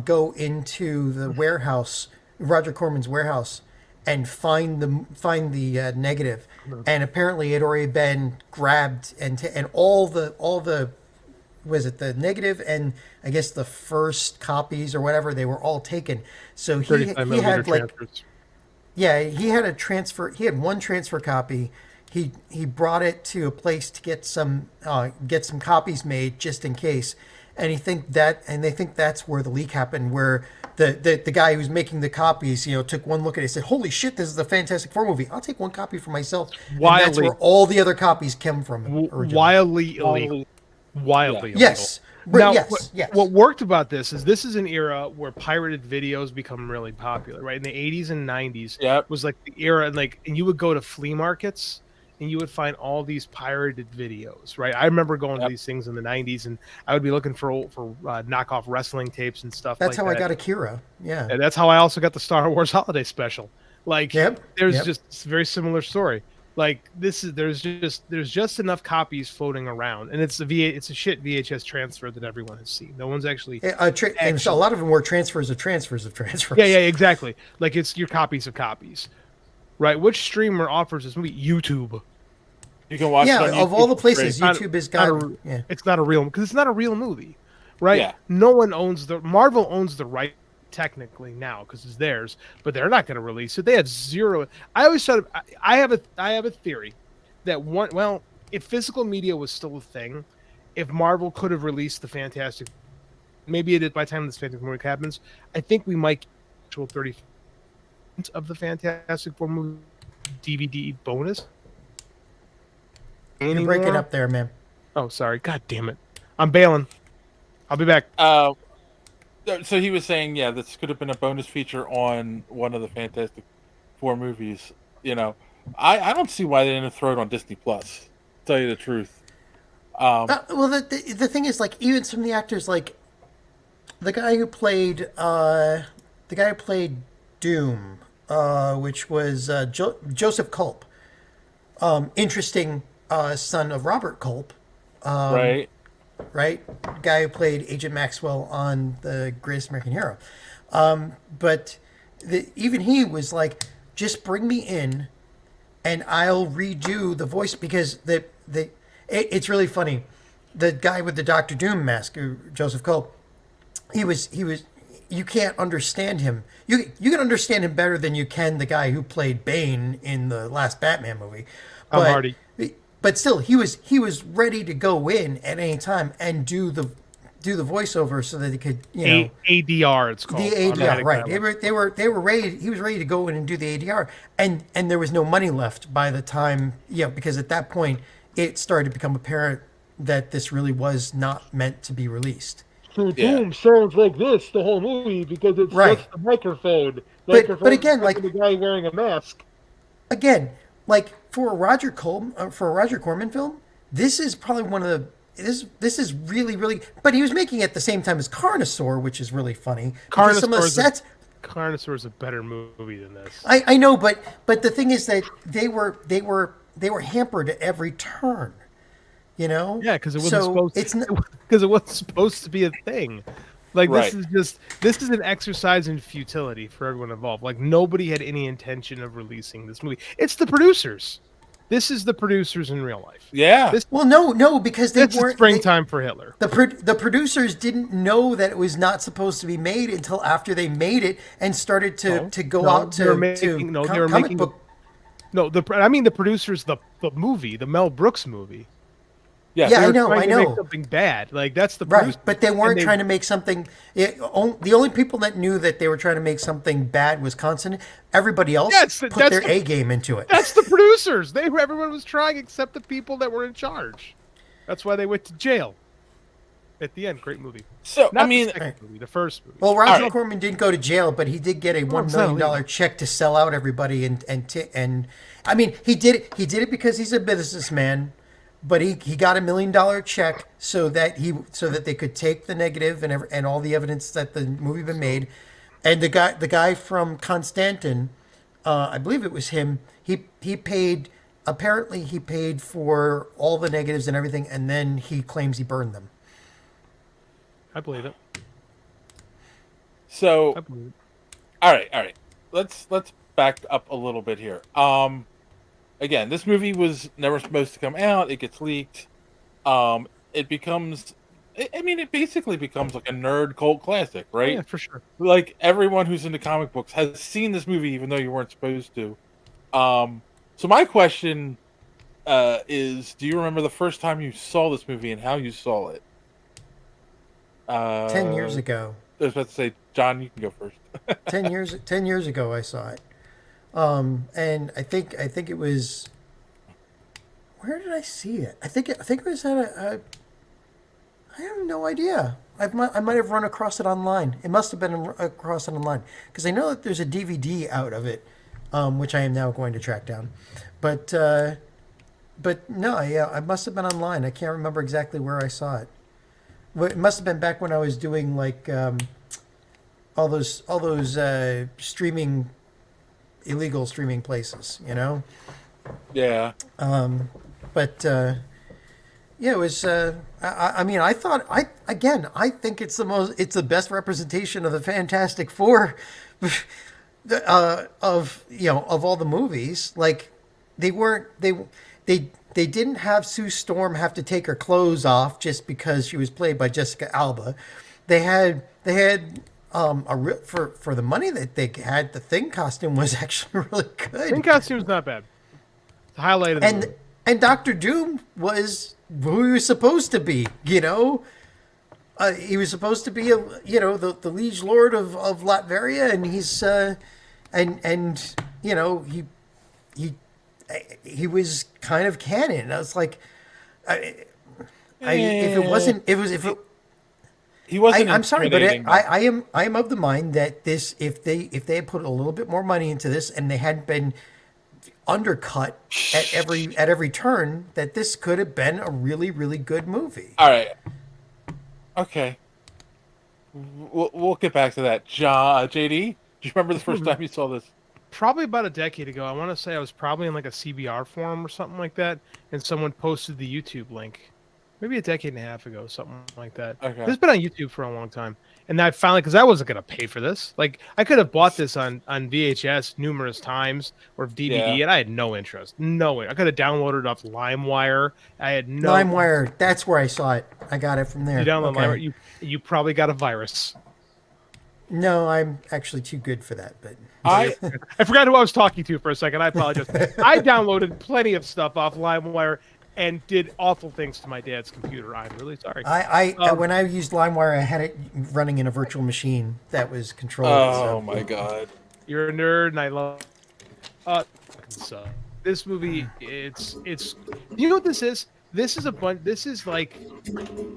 go into the warehouse, Roger Corman's warehouse, and find the negative, and apparently it had already been grabbed and all the was it the negative and I guess the first copies or whatever, they were all taken. So he had he had a transfer. He had one transfer copy. He brought it to a place to get some copies made just in case, and they think that's where the leak happened, where the guy who was making the copies, took one look at it and said, "Holy shit, this is the Fantastic Four movie. I'll take one copy for myself." And that's where all the other copies came from. Wildly illegal. Yes. Now, yes. What worked about this is an era where pirated videos become really popular, right? In the 80s and 90s was like the era, and you would go to flea markets and you would find all these pirated videos, right? I remember going to these things in the 90s, and I would be looking for knockoff wrestling tapes and stuff. That's like how that. I got Akira. Yeah, and that's how I also got the Star Wars Holiday Special. There's just a very similar story. There's just enough copies floating around, and it's a shit VHS transfer that everyone has seen. No one's actually. And so a lot of them were transfers of transfers of transfers. Yeah, exactly. It's your copies of copies. Right, which streamer offers this movie? YouTube. You can watch. Yeah, it on YouTube. of all the places, YouTube has got. It's not a real, because it's not a real movie, right? Yeah. No one Marvel owns the right technically now because it's theirs, but they're not going to release it. They have zero. I always thought I have a theory that if physical media was still a thing, if Marvel could have released the Fantastic, maybe it is by the time this Fantastic movie happens, I think we might get 30 of the Fantastic Four movie DVD bonus. You're breaking up there, man. Oh, sorry. God damn it. I'm bailing. I'll be back. So he was saying, yeah, this could have been a bonus feature on one of the Fantastic Four movies. You know, I don't see why they didn't throw it on Disney Plus. To tell you the truth. Well, the thing is, like, even some of the actors, like the guy who played Doom, which was Joseph Culp, interesting son of Robert Culp, Right. Guy who played Agent Maxwell on The Greatest American Hero. But even he was like, just bring me in and I'll redo the voice, because it's really funny. The guy with the Doctor Doom mask, Joseph Culp, he was you can't understand him. You can understand him better than you can the guy who played Bane in the last Batman movie. But still, he was ready to go in at any time and do the voiceover so that he could, ADR. It's called the ADR, right? They were ready. He was ready to go in and do the ADR, and there was no money left by the time, because at that point it started to become apparent that this really was not meant to be released. So Doom sounds like this the whole movie because it's just the microphone. But again, like the guy wearing a mask. Again, like for a Roger Corman film, this is probably one of the this is really, really. But he was making it at the same time as Carnosaur, which is really funny. Carnosaur is a better movie than this. I know, but the thing is that they were hampered at every turn. Yeah, because it wasn't because it wasn't supposed to be a thing. Like this is an exercise in futility for everyone involved. Like nobody had any intention of releasing this movie. It's the producers. This is the producers in real life. Yeah. No, because they weren't. Springtime for Hitler. The producers didn't know that it was not supposed to be made until after they made it and started to go out to comic book. The producers, the movie, the Mel Brooks movie. Yeah, I know. Make something bad, like that's the right. But they weren't trying to make something. The only people that knew that they were trying to make something bad was Constant. Everybody else put their A game into it. That's the producers. Everyone was trying except the people that were in charge. That's why they went to jail. At the end, great movie. So Not the second movie, the first movie. Well, Roger Corman didn't go to jail, but he did get a $1 million check to sell out everybody, and I mean he did it because he's a businessman. But he got $1 million check so that they could take the negative and all the evidence that the movie been made, and the guy from Constantine, I believe it was him. He paid for all the negatives and everything, and then he claims he burned them. I believe it. So, all right. Let's back up a little bit here. Again, this movie was never supposed to come out. It gets leaked. It basically becomes like a nerd cult classic, right? Yeah, for sure. Like everyone who's into comic books has seen this movie, even though you weren't supposed to. So my question is, do you remember the first time you saw this movie and how you saw it? 10 years ago. I was about to say, John, you can go first. 10 years ago, I saw it. And I think it was. Where did I see it? I think it was at a. I have no idea. I might have run across it online. It must have been across it online because I know that there's a DVD out of it, which I am now going to track down. But no, yeah, I must have been online. I can't remember exactly where I saw it. It must have been back when I was doing like all those streaming. Illegal streaming places, Yeah. It was. I mean, I thought. I think it's the best representation of the Fantastic Four, of all the movies. Like, they didn't have Sue Storm have to take her clothes off just because she was played by Jessica Alba. They had. For the money that they had, the Thing costume was actually really good. Thing costume's not bad. It's a highlight of the movie. And Dr. Doom was who he was supposed to be. He was supposed to be the liege lord of Latveria, and he's he was kind of canon. And I was like, if it wasn't, he wasn't. I'm sorry, but intimidating, I am of the mind that this, if they had put a little bit more money into this and they hadn't been undercut at every turn, that this could have been a really, really good movie. All right. Okay. We'll get back to that. JD, do you remember the first time you saw this? Probably about a decade ago. I want to say I was probably in like a CBR forum or something like that, and someone posted the YouTube link. Maybe a decade and a half ago, something like that. Okay. It's been on YouTube for a long time. And I finally, because I wasn't going to pay for this. Like, I could have bought this on VHS numerous times or DVD, and I had no interest. No way. I could have downloaded it off LimeWire. I had no... LimeWire, that's where I saw it. I got it from there. You download LimeWire, you probably got a virus. No, I'm actually too good for that, but... I forgot who I was talking to for a second. I apologize. I downloaded plenty of stuff off LimeWire and did awful things to my dad's computer. I'm really sorry. When I used LimeWire, I had it running in a virtual machine that was controlled. Oh my god! You're a nerd, and I love. So this movie, it's. You know what this is? This is a bunch. This is like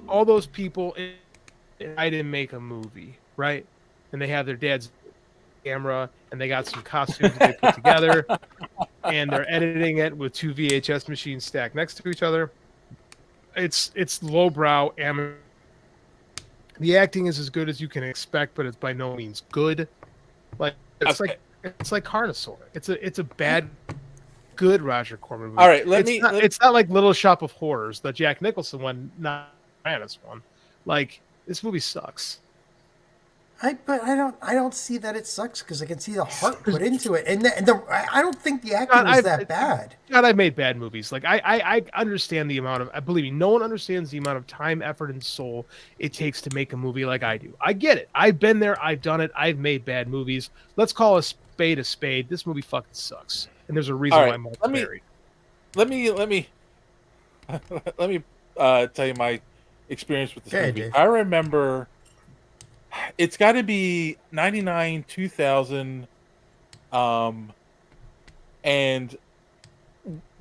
all those people. I didn't make a movie, right? And they have their dad's camera, and they got some costumes they put together. And they're editing it with two VHS machines stacked next to each other. It's lowbrow amateur. The acting is as good as you can expect, but it's by no means good. Like it's like Carnosaur. It's a bad, good Roger Corman movie. All right, it's not like Little Shop of Horrors, the Jack Nicholson one, not Brandis one. Like this movie sucks. But I don't see that it sucks because I can see the heart put into it, and I don't think the acting is that bad. God, I've made bad movies. Like I understand the amount of. I believe me, no one understands the amount of time, effort, and soul it takes to make a movie like I do. I get it. I've been there. I've done it. I've made bad movies. Let's call a spade a spade. This movie fucking sucks, and there's a reason why I'm married. Let me tell you my experience with this movie. Dave. I remember. It's got to be 99, 2000, and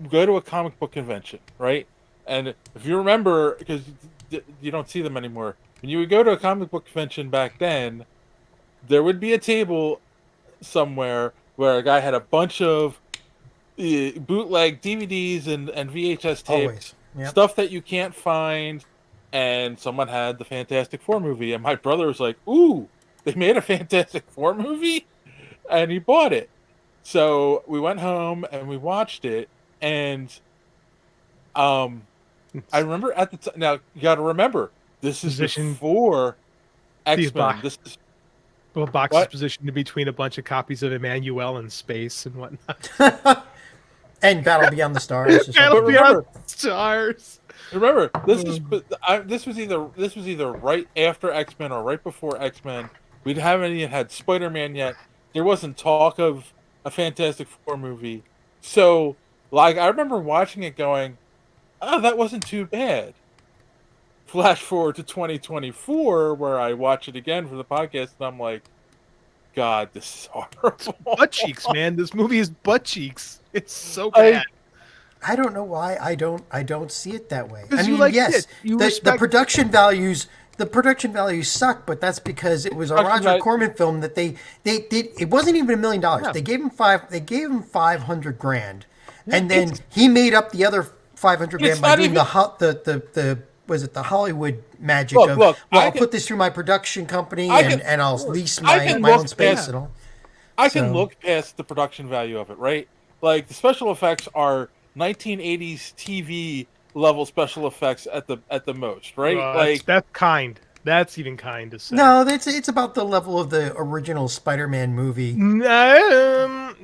go to a comic book convention, right? And if you remember, because you don't see them anymore, when you would go to a comic book convention back then, there would be a table somewhere where a guy had a bunch of bootleg DVDs and VHS tapes, stuff that you can't find. And someone had the Fantastic Four movie, and my brother was like, "Ooh, they made a Fantastic Four movie," and he bought it. So we went home and we watched it, and I remember at the time. Now you got to remember, this is before X-Men. This is box is positioned between a bunch of copies of Emmanuel in space and whatnot, and Battle Beyond the Stars. Battle Beyond the Stars. Remember, this was either right after X-Men or right before X-Men. We haven't even had Spider-Man yet. There wasn't talk of a Fantastic Four movie. So, like, I remember watching it going, "Oh, that wasn't too bad." Flash forward to 2024, where I watch it again for the podcast, and I'm like, "God, this is horrible." Butt cheeks, man. This movie is butt cheeks. It's so bad. I don't know why I don't see it that way. I You mean, like yes, it. the production values suck, but that's because it was a Roger Corman film that they did. It wasn't even $1 million. Yeah. They gave him $500,000, and then he made up the other $500,000 by doing the was it the Hollywood magic I'll put this through my production company and I'll lease my own space and all. I can look past the production value of it, right? Like the special effects are 1980s TV level special effects at the most, right? That's kind. That's even kind to say. No, it's about the level of the original Spider-Man movie. The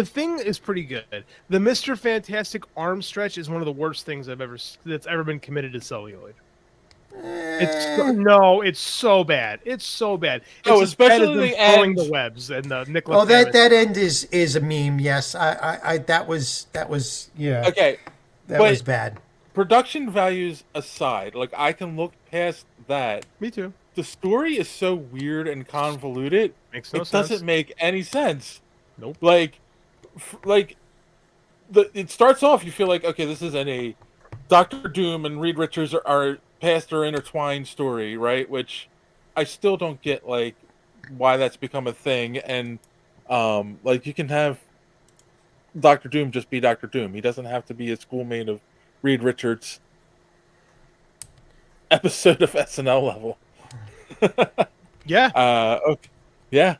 thing is pretty good. The Mr. Fantastic arm stretch is one of the worst things that's ever been committed to celluloid. It's so bad. It's so bad. It's especially throwing the webs and the Nicholas. Oh, that end is a meme. Yes, I that was yeah. Okay, that was bad. Production values aside, like I can look past that. Me too. The story is so weird and convoluted. Makes no sense. Doesn't make any sense. Nope. Like it starts off, you feel like, okay, this is a Doctor Doom and Reed Richards are past their intertwined story, right? Which I still don't get, like, why that's become a thing. And like, you can have Doctor Doom just be Doctor Doom. He doesn't have to be a schoolmate of Reed Richards' episode of SNL level. Yeah. Okay. Yeah.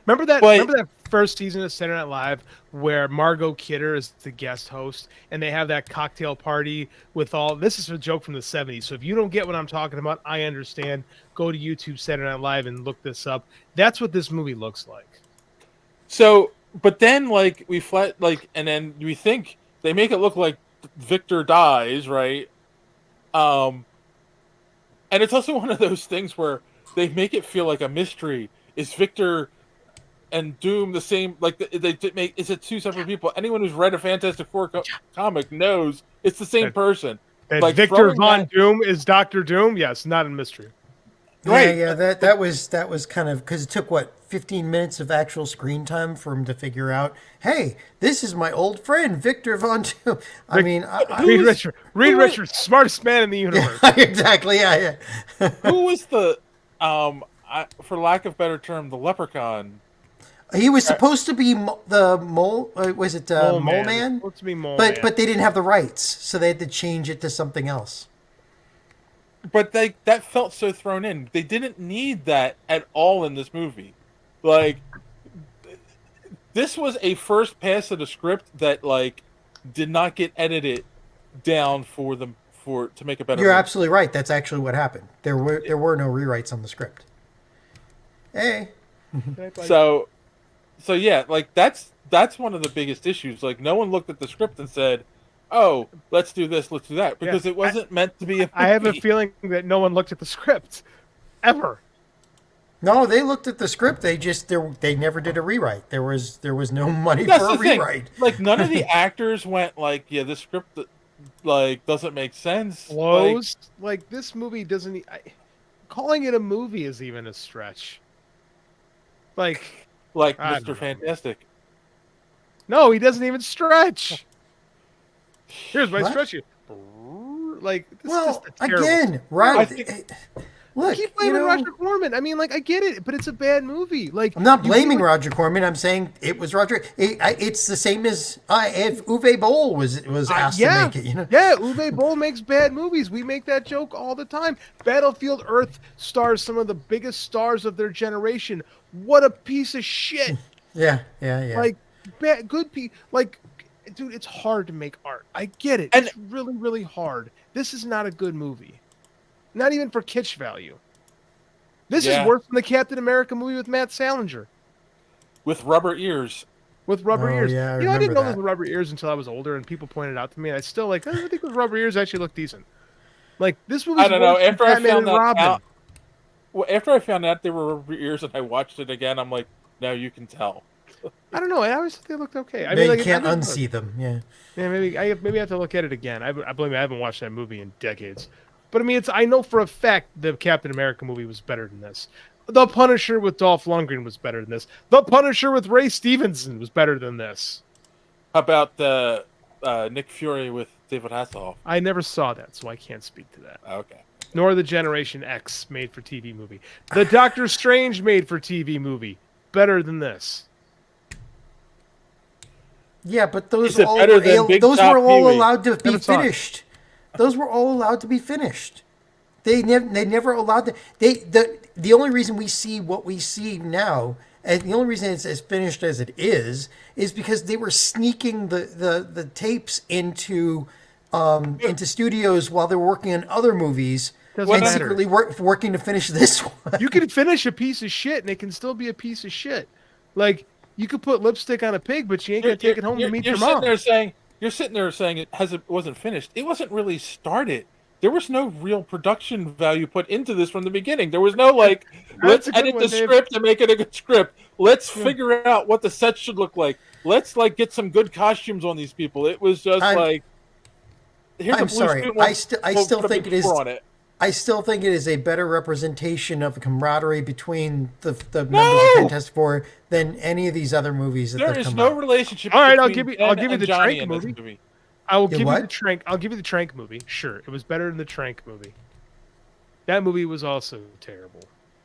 Remember that first season of Saturday Night Live where Margot Kidder is the guest host and they have that cocktail party with all... This is a joke from the 70s, so if you don't get what I'm talking about, I understand. Go to YouTube Saturday Night Live and look this up. That's what this movie looks like. So, but then, like, and then we think they make it look like Victor dies, right? And it's also one of those things where they make it feel like a mystery. Is Victor and Doom the same? Like, is it two separate people? Anyone who's read a Fantastic Four comic knows it's the same person. And like, Victor Von Doom is Doctor Doom? Yes, not a mystery. Right. Yeah, that was kind of, because it took 15 minutes of actual screen time for him to figure out, hey, this is my old friend Victor Von Doom. I mean, Reed Richards, smartest man in the universe. Yeah, exactly. Yeah. Who was the for lack of better term, the leprechaun? He was supposed to be the mole. Was it Mole Man? Supposed to be Mole but Man. But they didn't have the rights, so they had to change it to something else. But that felt so thrown in. They didn't need that at all in this movie. Like, this was a first pass of the script that, like, did not get edited down to make a better You're movie. absolutely right. That's actually what happened. There were no rewrites on the script. Hey. So yeah, like, that's one of the biggest issues. Like, no one looked at the script and said, oh, let's do this, let's do that, because it wasn't meant to be a movie. I have a feeling that no one looked at the script ever. No, they looked at the script. They never did a rewrite. There was no money That's for a the thing. rewrite. Like, none of the actors went like, yeah, this script like doesn't make sense. Blows. Like, this movie doesn't. Calling it a movie is even a stretch. Like Mr. Fantastic. No, he doesn't even stretch. Here's my stretch. Like, this is just a terrible again, right? Look, keep blaming Roger Corman. I mean, like, I get it, but it's a bad movie. Like, I'm not blaming Roger Corman. I'm saying it was Roger. It's the same as if Uwe Boll was asked to make it. You know? Yeah, Uwe Boll makes bad movies. We make that joke all the time. Battlefield Earth stars some of the biggest stars of their generation. What a piece of shit. Yeah. Like, like, dude, it's hard to make art. I get it. It's really, really hard. This is not a good movie. Not even for kitsch value. This is worse than the Captain America movie with Matt Salinger. With rubber ears. With rubber ears. Yeah, I didn't know those were rubber ears until I was older, and people pointed out to me. And I still I think those rubber ears actually look decent. Like, this movie's I don't know. After I found that out, after I found out they were rubber ears and I watched it again, I'm like, now you can tell. I don't know. I always think they looked okay. I mean, like, you can't unsee them. Yeah. Yeah, maybe I have to look at it again. I believe me, I haven't watched that movie in decades. But I mean, I know for a fact the Captain America movie was better than this. The Punisher with Dolph Lundgren was better than this. The Punisher with Ray Stevenson was better than this. How about the Nick Fury with David Hasselhoff? I never saw that, so I can't speak to that. Okay. Nor the Generation X made-for-TV movie. The Doctor Strange made-for-TV movie. Better than this. Yeah, but those were all allowed to be finished. Those were all allowed to be finished. They never allowed to. The only reason we see what we see now, and the only reason it's as finished as it is because they were sneaking the tapes into studios while they were working on other movies and secretly working to finish this one. You can finish a piece of shit, and it can still be a piece of shit. Like, you could put lipstick on a pig, but you ain't gonna take it home to meet your mom. You're sitting there saying it wasn't finished. It wasn't really started. There was no real production value put into this from the beginning. There was no let's edit the script and make it a good script. Let's figure out what the set should look like. Let's get some good costumes on these people. It was just here's I'm sorry. I still think it is. I still think it is a better representation of the camaraderie between the members of Fantastic Four than any of these other movies that There have is come no out. relationship. All right, I'll between give you Ben the and Johnny Trank in this movie. I'll give you the Trank movie. Sure, it was better than the Trank movie. That movie was also terrible.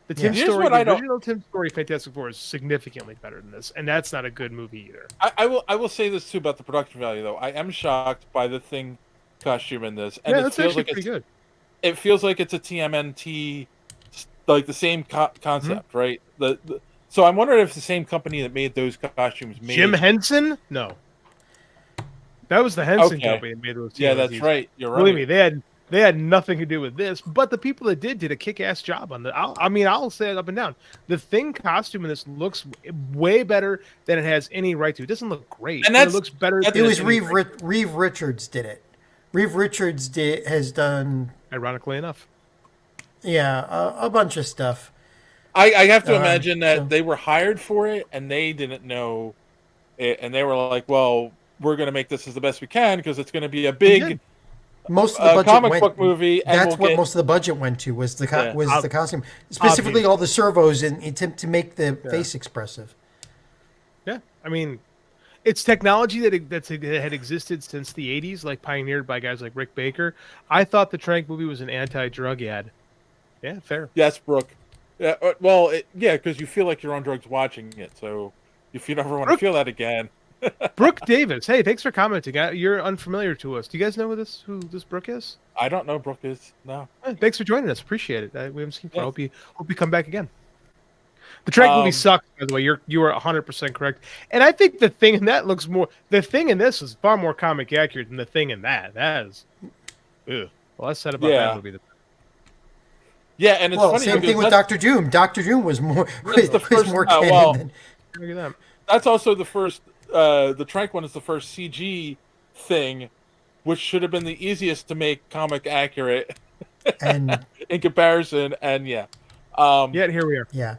The Tim Story, the original Tim Story Fantastic Four is significantly better than this, and that's not a good movie either. I will say this too about the production value though. I am shocked by the Thing costume in this, and Yeah, it that's feels actually like pretty good. It feels like it's a TMNT, like the same concept, right? So I'm wondering if the same company that made those costumes made Jim Henson? No, that was the Henson company that made those. Yeah, that's right. You're right. Believe me, they had nothing to do with this. But the people that did a kick-ass job on the. I'll say it up and down. The Thing costume in this looks way better than it has any right to. It doesn't look great, and but it looks better. It was Reeve Richards did it. Reeve Richards has done. Ironically enough. Yeah, a bunch of stuff. I have to imagine that they were hired for it and they didn't know it, and they were like, "Well, we're going to make this as the best we can because it's going to be a big most of the budget comic book movie." And that's what most of the budget went to was the costume, specifically all the servos and to make the face expressive. Yeah, I mean, it's technology that had existed since the 80s, like pioneered by guys like Rick Baker. I thought the Trank movie was an anti-drug ad. Yeah, fair. Yes, Brooke. Yeah, well, because you feel like you're on drugs watching it. So if you never want to feel that again. Brooke Davis, hey, thanks for commenting. You're unfamiliar to us. Do you guys know who this Brooke is? I don't know who Brooke is. No. Thanks for joining us. Appreciate it. We haven't seen you. Yes. Hope you come back again. The Trank movie sucks, by the way. You are 100% correct. And I think the Thing in that looks more. The Thing in this is far more comic accurate than the Thing in that. That is. Ugh. Well, I said about that movie. Yeah, and it's funny. Same thing with Dr. Doom. Dr. Doom was more canon than. That's also the first. The Trank one is the first CG thing, which should have been the easiest to make comic accurate, and in comparison. And yet here we are. Yeah.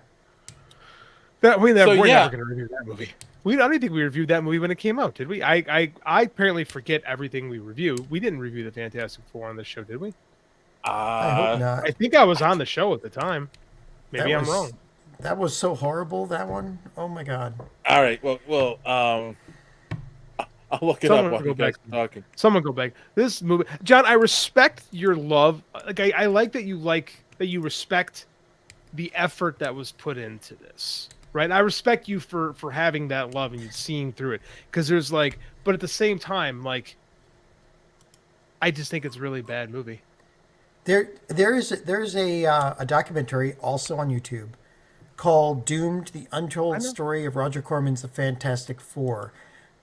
We're never going to review that movie. I don't think we reviewed that movie when it came out, did we? I apparently forget everything we review. We didn't review the Fantastic Four on this show, did we? I hope not. I think I was on the show at the time. Maybe I'm wrong. That was so horrible, that one. Oh my god. All right. Well, I'll look it up while you guys are talking. Someone go back. This movie, John. I respect your love. Like I like that you respect the effort that was put into this. Right. I respect you for having that love and you seeing through it because there's but at the same time, I just think it's a really bad movie. There's a documentary also on YouTube called Doomed: The Untold Story of Roger Corman's The Fantastic Four.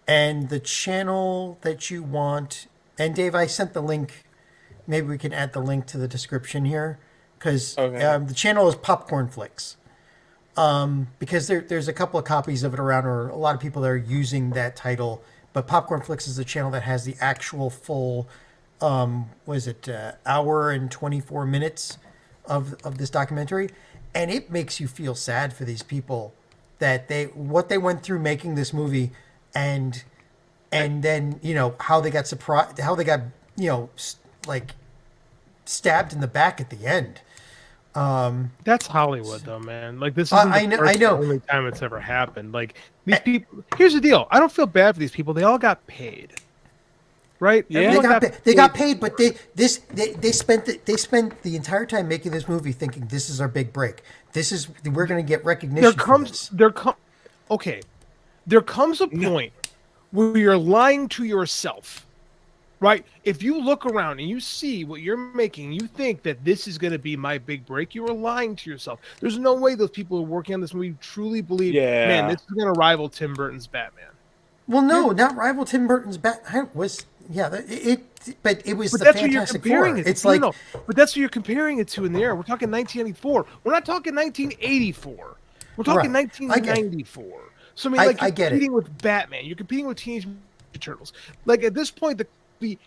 And the channel that you want, and Dave, I sent the link. Maybe we can add the link to the description here because the channel is Popcorn Flicks. Because there's a couple of copies of it around, or a lot of people that are using that title. But Popcorn Flicks is the channel that has the actual full, hour and 24 minutes of this documentary. And it makes you feel sad for these people that what they went through making this movie, and then how they got surprised, how they got stabbed in the back at the end. That's Hollywood, though, man. This isn't the only time it's ever happened. These people. Here's the deal. I don't feel bad for these people. They all got paid, right? Yeah, they got paid, but they spent the entire time making this movie thinking this is our big break. We're going to get recognition. There comes a point where you're lying to yourself. Right? If you look around and you see what you're making, you think that this is going to be my big break, you are lying to yourself. There's no way those people who are working on this movie truly believe, man, this is going to rival Tim Burton's Batman. Well, no, not rival Tim Burton's Batman. But it was the Fantastic Four. It's but that's what you're comparing it to in the era. We're talking 1994. We're not talking 1984. We're talking 1994. So I mean, you're competing with Batman. You're competing with Teenage Mutant Ninja Turtles. At this point, be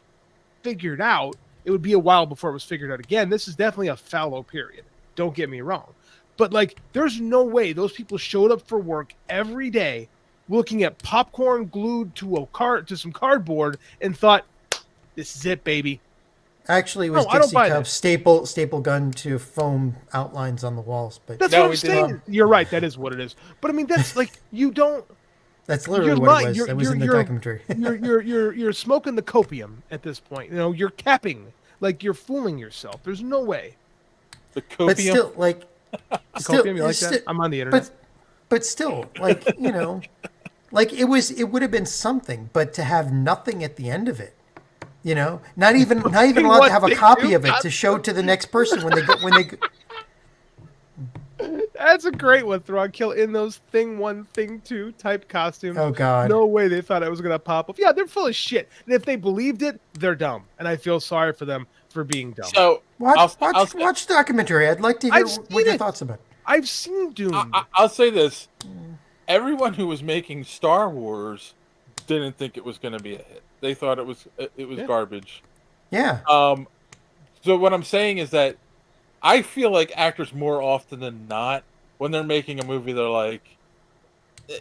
figured out, it would be a while before it was figured out again. This is definitely a fallow period. Don't get me wrong. But there's no way those people showed up for work every day looking at popcorn glued to some cardboard and thought, this is it, baby. Actually, it was No, I don't Dixie buy Cups staple gun to foam outlines on the walls. But That's what I'm saying. You're right. That is what it is. But I mean, that's like you don't. That's literally you're what lying. it was. That was in the you're, documentary. you're smoking the copium at this point. You know, you're capping. Like you're fooling yourself. There's no way. The copium. But still, like, copium, you like that? I'm on the internet. But still, like, you know, like it would have been something, but to have nothing at the end of it, you know, not even allowed to have a copy of it to show to the next person when they go. That's a great one, Throg Kill, in those Thing 1, Thing 2 type costumes. Oh, God. No way they thought it was going to pop up. Yeah, they're full of shit. And if they believed it, they're dumb. And I feel sorry for them for being dumb. So watch the documentary. I'd like to hear what your thoughts about it. I've seen Doom. I'll say this. Everyone who was making Star Wars didn't think it was going to be a hit. They thought it was garbage. Yeah. So what I'm saying is that I feel like actors more often than not, when they're making a movie, they're like,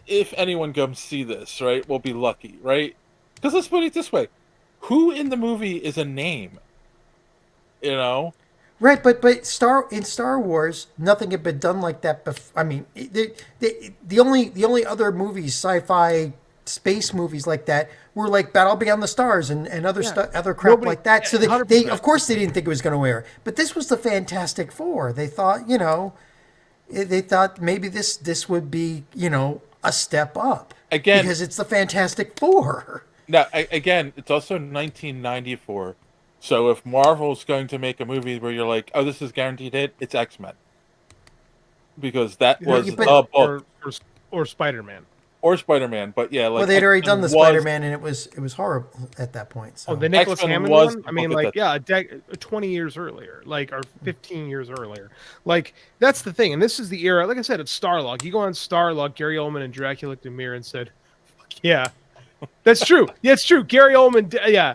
if anyone comes see this, right, we'll be lucky, right? Because let's put it this way. Who in the movie is a name? You know? Right, but in Star Wars, nothing had been done like that before. I mean, the only other movies, sci-fi space movies like that, were like Battle Beyond the Stars and other crap like that. So they of course they didn't think it was going to wear. But this was the Fantastic Four. They thought, you know, they thought maybe this would be, you know, a step up again because it's the Fantastic Four. Now, again, it's also 1994. So if Marvel's going to make a movie where you're like, oh, this is guaranteed hit, it's X-Men. Because that was the book. Or Spider-Man. Or Spider-Man, but yeah, like well, they'd already done the Spider-Man, and it was horrible at that point. So. Oh, the Nicholas Hammond one. I mean, like, 20 years earlier, like, or 15 years earlier. Like, that's the thing, and this is the era. Like I said, it's Starlog. You go on Starlog, Gary Oldman and Dracula looked in the mirror and said, "Fuck yeah, that's true. Yeah, it's true." Gary Oldman, yeah.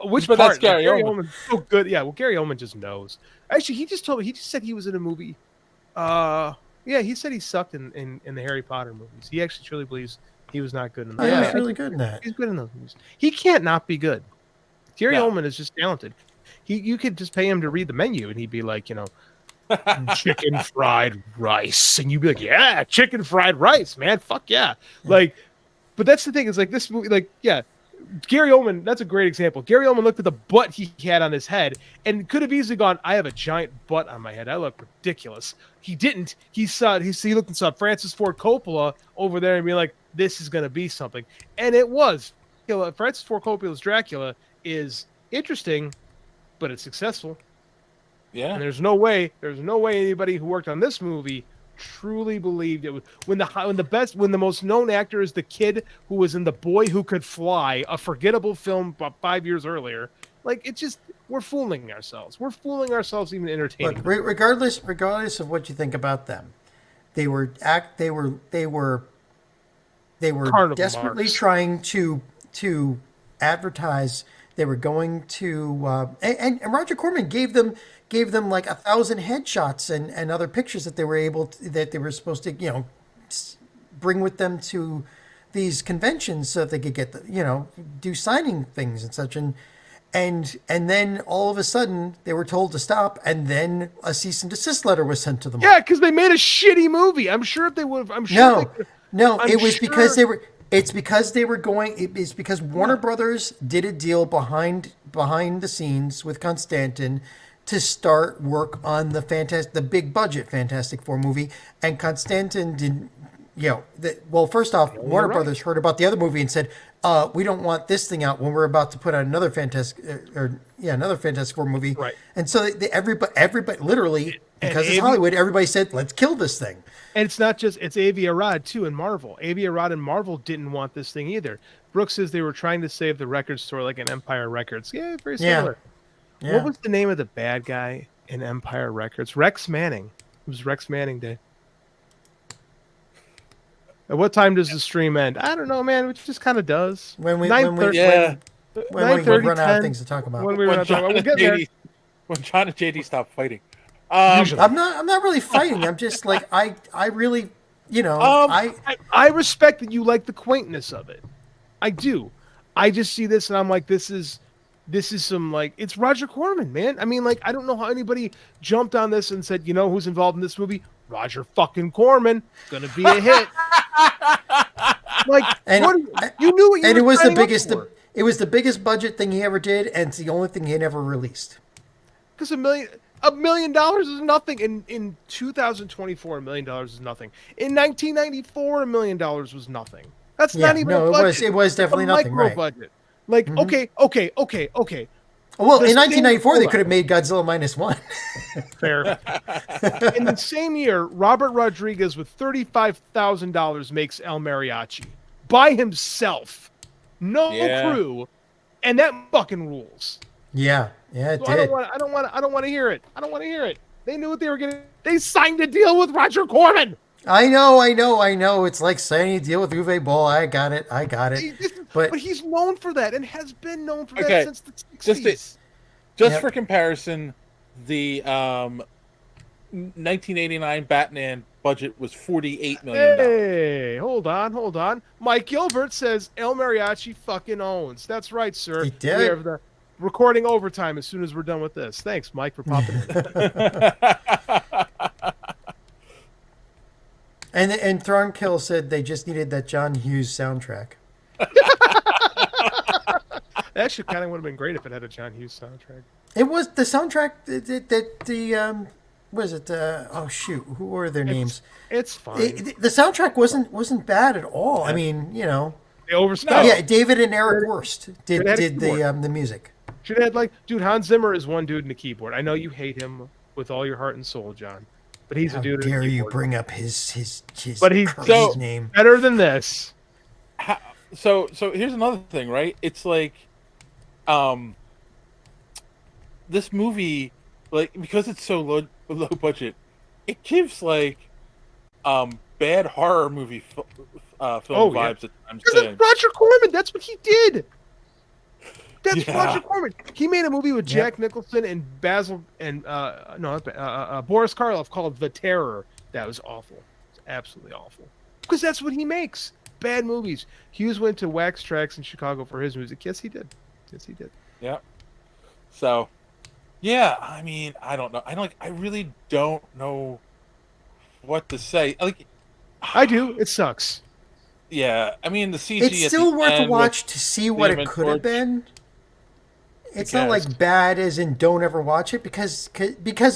Which but part? That's Gary Oldman. Oldman's so good. Yeah, well, Gary Oldman just knows. Actually, he just said he was in a movie. Yeah, he said he sucked in the Harry Potter movies. He actually truly believes he was not good in that. Yeah, he's really good in that. He's good in those movies. He can't not be good. Gary Oldman is just talented. You could just pay him to read the menu, and he'd be like, you know, chicken fried rice, and you'd be like, yeah, chicken fried rice, man, fuck yeah. Like, but that's the thing. Is like this movie, like, yeah. Gary Oldman, that's a great example. Gary Oldman looked at the butt he had on his head and could have easily gone, I have a giant butt on my head. I look ridiculous. He didn't. He looked and saw Francis Ford Coppola over there and be like, this is going to be something. And it was. You know, Francis Ford Coppola's Dracula is interesting, but it's successful. Yeah. And there's no way anybody who worked on this movie truly believed it was when the most known actor is the kid who was in The Boy Who Could Fly, a forgettable film about 5 years earlier. Like, it's just, we're fooling ourselves. We're fooling ourselves even entertaining. Look, regardless of what you think about them, they were desperately trying to advertise. They were going to and Roger Corman gave them like 1,000 headshots and other pictures that they were supposed to, you know, bring with them to these conventions so that they could get do signing things and such, and then all of a sudden they were told to stop, and then a cease and desist letter was sent to them. Yeah, because they made a shitty movie. I'm sure if they would have, because Warner Brothers did a deal behind the scenes with Constantin to start work on the big budget Fantastic Four movie, and Constantin didn't. First off, Warner Brothers heard about the other movie and said, "We don't want this thing out when we're about to put out another Fantastic Four movie." Right. And so everybody literally, because it's Hollywood, everybody said, "Let's kill this thing." And it's not just, it's Avi Arad too in Marvel. Avi Arad and Marvel didn't want this thing either. Brooks says they were trying to save the record store like an Empire Records. Yeah, very similar. Yeah. What was the name of the bad guy in Empire Records? Rex Manning. It was Rex Manning Day. At what time does the stream end? I don't know, man. It just kind of does. When we run out of things to talk about. When we run out of time, we'll get there. When John and JD stop fighting. I'm not really fighting. I'm just like, I really, I respect that you like the quaintness of it. I do. I just see this and I'm like, this is this is some like it's Roger Corman, man. I mean, like I don't know how anybody jumped on this and said, you know, who's involved in this movie? Roger fucking Corman, gonna be a hit. Like, And you knew what you and were it was the signing up biggest. for. It was the biggest budget thing he ever did, and it's the only thing he never released. Because $1 million is nothing. In 2024, $1 million is nothing. In 1994, $1 million was nothing. That's not even a budget. It was definitely a nothing, micro right? budget. Like, okay. Well, The in same- 1994, they hold could on. have made Godzilla -1. Fair. In the same year, Robert Rodriguez with $35,000 makes El Mariachi by himself, no crew, and that fucking rules. Yeah, it So did. I don't want to hear it. I don't want to hear it. They knew what they were getting. They signed a deal with Roger Corman. I know. It's like signing a deal with Uwe Boll. I got it. But he's known for that and has been known for Okay, that since the 60s. Just for comparison, the 1989 Batman budget was $48 million. Hey, hold on. Mike Gilbert says El Mariachi fucking owns. That's right, sir. He did. We have the recording overtime as soon as we're done with this. Thanks, Mike, for popping in. And Thornkill said they just needed that John Hughes soundtrack. That actually kind of would have been great if it had a John Hughes soundtrack. It was the soundtrack that what is it? Oh shoot, who were their names? It's fine. The soundtrack wasn't bad at all. I mean, you know, they overspent. Yeah, David and Eric Wurst did the music. Should have had like, dude, Hans Zimmer is one dude in the keyboard. I know you hate him with all your heart and soul, John, but he's a dude. How dare in the you keyboard. bring up his But he's cursed name? better than this. So here's another thing, right? It's like, this movie, like, because it's so low budget, it gives like bad horror movie film vibes at times. Because it's Roger Corman. That's what he did. That's Yeah. Roger Corman. He made a movie with Jack Nicholson and Basil and Boris Karloff called The Terror. That was awful. It's absolutely awful. Because that's what he makes. Bad movies. Hughes went to Wax Tracks in Chicago for his music. Yes, he did. Yeah. So, yeah, I mean, I don't know. I really don't know what to say. Like, I do. It sucks. Yeah, I mean, the CG. It's still worth a watch to see what it could have been. It's not like bad as in don't ever watch it because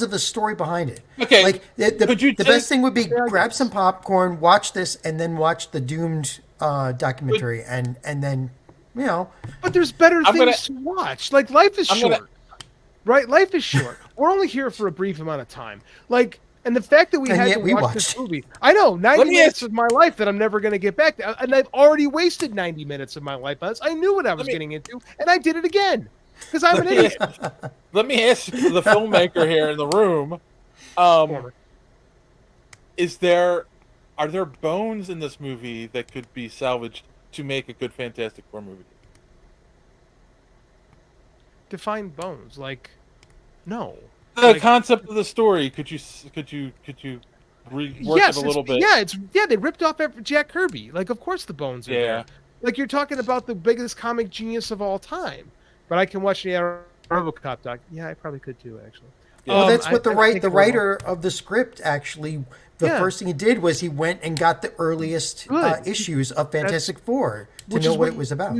of the story behind it. Okay, like the best thing would be grab some popcorn, watch this, and then watch the Doomed documentary, and then you know. But there's better things to watch. Like life is short, right? Life is short. We're only here for a brief amount of time. Like, and the fact that we had to watch this movie, I know 90 minutes of my life that I'm never going to get back to, and I've already wasted 90 minutes of my life on this. I knew what I was getting into, and I did it again. Because I'm an idiot. Let me ask the filmmaker here in the room: are there bones in this movie that could be salvaged to make a good Fantastic Four movie? Define bones, like no. The concept of the story. Could you rework it a little bit? They ripped off Jack Kirby. Like, of course the bones are there. Like, you're talking about the biggest comic genius of all time. But I can watch the RoboCop doc. Yeah, I probably could too, actually. Well, that's what the writer of the script actually. The first thing he did was he went and got the earliest issues of Fantastic Four to know what it was about.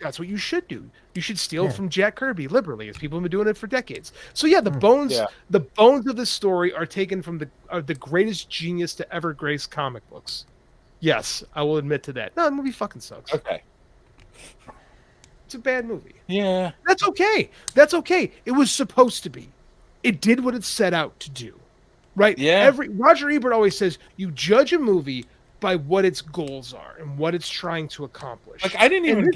That's what you should do. You should steal from Jack Kirby liberally, as people have been doing it for decades. So yeah, the bones of this story are taken from the greatest genius to ever grace comic books. Yes, I will admit to that. No, the movie fucking sucks. Okay. It's a bad movie. Yeah. That's okay. That's okay. It was supposed to be. It did what it set out to do. Right? Yeah. Roger Ebert always says you judge a movie by what its goals are and what it's trying to accomplish. Like, I didn't even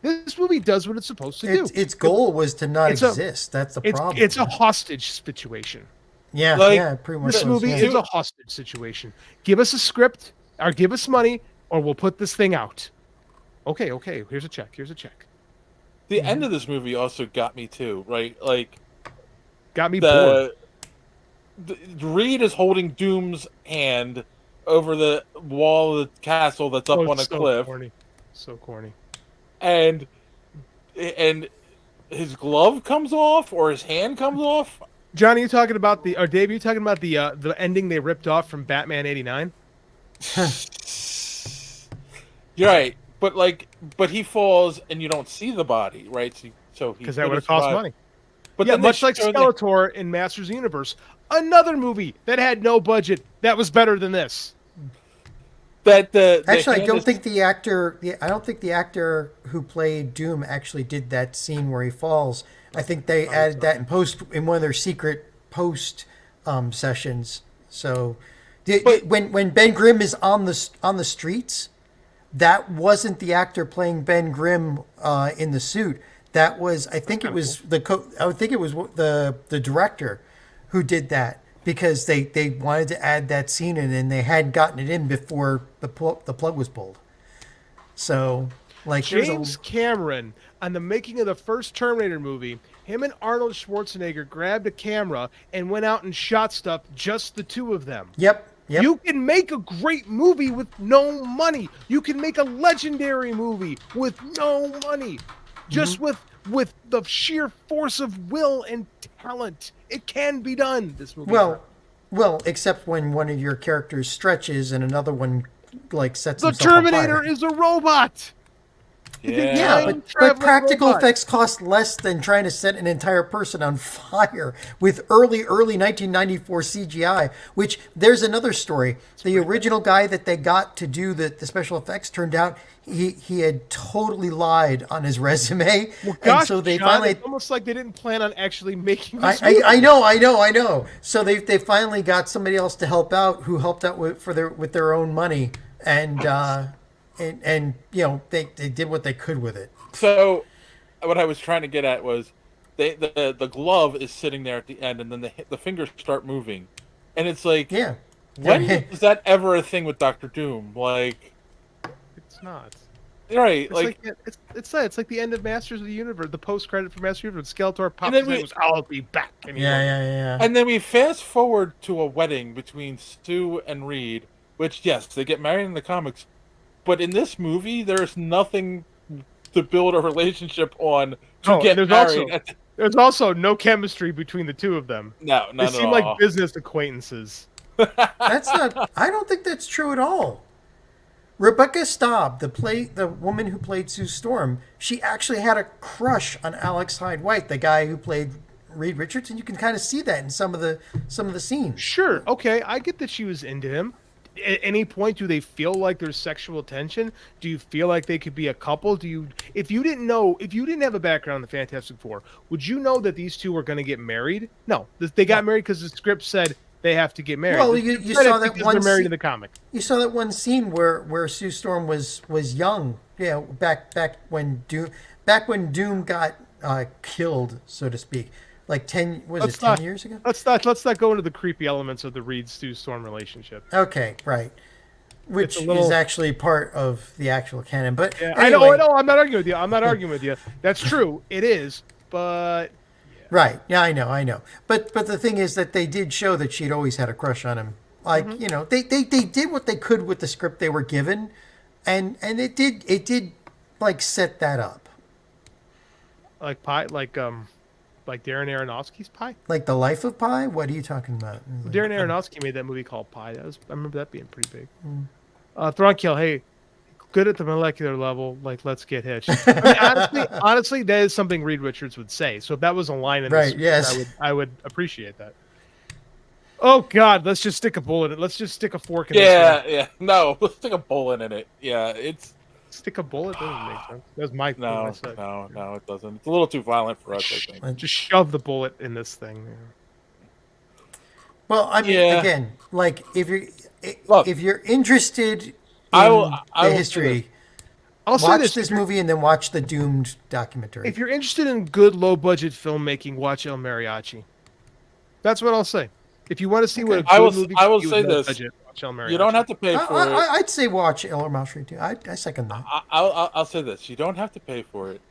this movie does what it's supposed to do. Its goal was to not exist. That's the problem. It's a hostage situation. Yeah, pretty much. This movie is a hostage situation. Give us a script, or give us money, or we'll put this thing out. Okay. Here's a check. The end of this movie also got me too, right? Like, got me bored. Reed is holding Doom's hand over the wall of the castle that's up on a cliff. So corny. And his glove comes off or his hand comes off. John, are you talking about or Dave, are you talking about the ending they ripped off from Batman '89? You're right, but he falls and you don't see the body, right? So because that would have cost money. But yeah, then much like Skeletor in Masters of the Universe, another movie that had no budget that was better than this. Actually, I don't think the actor who played Doom actually did that scene where he falls. I think they added that in one of their secret post sessions. So when Ben Grimm is on the streets, that wasn't the actor playing Ben Grimm in the suit. That was I think it was the director who did that because they wanted to add that scene in and they hadn't gotten it in before the plug was pulled. So James Cameron on the making of the first Terminator movie, him and Arnold Schwarzenegger grabbed a camera and went out and shot stuff, just the two of them. Yep. You can make a great movie with no money. You can make a legendary movie with no money. Just with the sheer force of will and talent. It can be done, this movie. Well, except when one of your characters stretches and another one sets the himself Terminator on fire. is a robot. Yeah, but practical effects cost less than trying to set an entire person on fire with early 1994 CGI, which there's another story. The original guy that they got to do the special effects turned out he had totally lied on his resume. Well, gosh, and so they John, finally it's almost like they didn't plan on actually making this movie. I know. So they finally got somebody else to help out who helped out with their own money and they did what they could with it. So what I was trying to get at was the glove is sitting there at the end, and then the fingers start moving, and it's like, when is that ever a thing with Dr. Doom? Like, it's not. Right, it's like the end of Masters of the Universe, the post credit for Masters of the Universe. Skeletor pops and goes, "I'll be back." Yeah. And then we fast forward to a wedding between Stu and Reed, which yes, they get married in the comics, but in this movie, there's nothing to build a relationship on to get married. There's also no chemistry between the two of them. No, they seem like business acquaintances. I don't think that's true at all. Rebecca Staub, the woman who played Sue Storm, she actually had a crush on Alex Hyde White, the guy who played Reed Richards, and you can kind of see that in some of the scenes. Sure, okay, I get that she was into him. At any point, do they feel like there's sexual tension? Do you feel like they could be a couple? If you didn't have a background in the Fantastic Four, would you know that these two were going to get married? No, they got married because the script said they have to get married. Well, you saw that one. They're married in the comic. You saw that one scene where Sue Storm was young. Yeah, back when Doom got killed, so to speak. Like 10 years ago? Let's not go into the creepy elements of the Reed-Stu Storm relationship. Okay, right. Which is actually part of the actual canon. But yeah, anyway. I know. I'm not arguing with you. That's true. It is, but yeah. Right. Yeah, I know. But the thing is that they did show that she'd always had a crush on him. Like, they did what they could with the script they were given, and it did like set that up. Like Pi, like Darren Aronofsky's Pi? Like The Life of Pi? What are you talking about? Darren Aronofsky made that movie called Pi. I remember that being pretty big. Thronkill, hey, good at the molecular level. Like, let's get hitched. I mean, honestly, that is something Reed Richards would say. So if that was a line in this, yes. I would appreciate that. Oh God, let's just stick a bullet. Let's just stick a fork in this. Yeah. No, let's stick a bullet in it. Yeah, stick a bullet doesn't make sense. That's my no, it doesn't. It's a little too violent for us, I think. Just shove the bullet in this thing. Well, I mean, again, like if you're interested in the history, watch this movie and then watch the Doomed documentary. If you're interested in good low budget filmmaking, watch El Mariachi. That's what I'll say. If you want to see what a good movie, I will say this: budget, watch El Mariachi. You don't have to pay for it. I'd say watch El Mariachi too. I second that. I'll say this: you don't have to pay for it.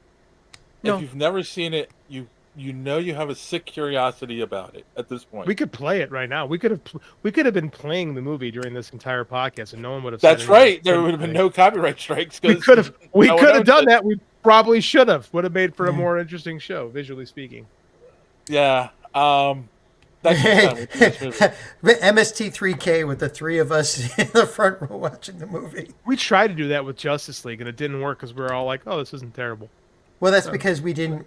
No. If you've never seen it, you have a sick curiosity about it at this point. We could play it right now. We could have been playing the movie during this entire podcast, and no one would have. That's right. There would have been no copyright strikes. We could have done that. Probably should have. Would have made for a more interesting show, visually speaking. Yeah. That's MST3K with the three of us in the front row watching the movie. We tried to do that with Justice League, and it didn't work because we were all like, "Oh, this isn't terrible." Well, that's because we didn't.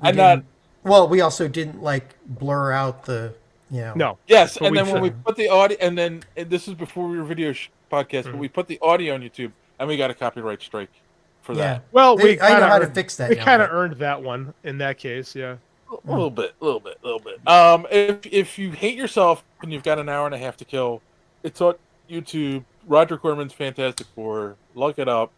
Well, we also didn't like blur out the. No. Yes, and then when we put the audio, and this is before we were video podcast, but we put the audio on YouTube, and we got a copyright strike for that. Well, I know how to fix that. We kind of earned that one in that case, yeah. A little bit. If you hate yourself and you've got an hour and a half to kill, it's on YouTube. Roger Corman's Fantastic Four. Look it up.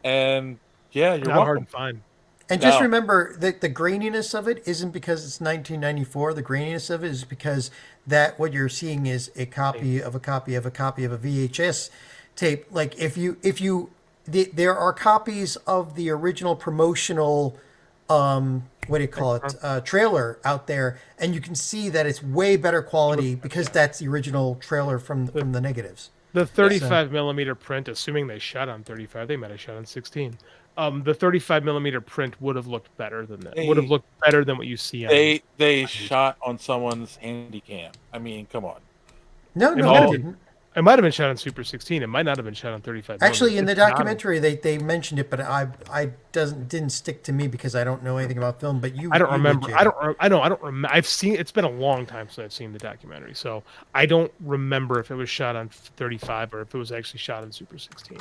And yeah, you're not welcome. hard to find. And just remember that the graininess of it isn't because it's 1994. The graininess of it is because that what you're seeing is a copy of a copy of a copy of a VHS tape. Like there are copies of the original promotional what do you call it, trailer out there, and you can see that it's way better quality because that's the original trailer from the negatives. The 35 millimeter print, assuming they shot on 35, they might have shot on 16. The 35 millimeter print would have looked better than that. Would have looked better than what you see on. They shot on someone's handy cam. I mean, come on. No, it didn't. It might have been shot on Super 16. It might not have been shot on 35. Actually, in the documentary, they mentioned it, but I didn't stick to me because I don't know anything about film. But I don't remember. I don't remember. I've seen. It's been a long time since I've seen the documentary, so I don't remember if it was shot on 35 or if it was actually shot on Super 16.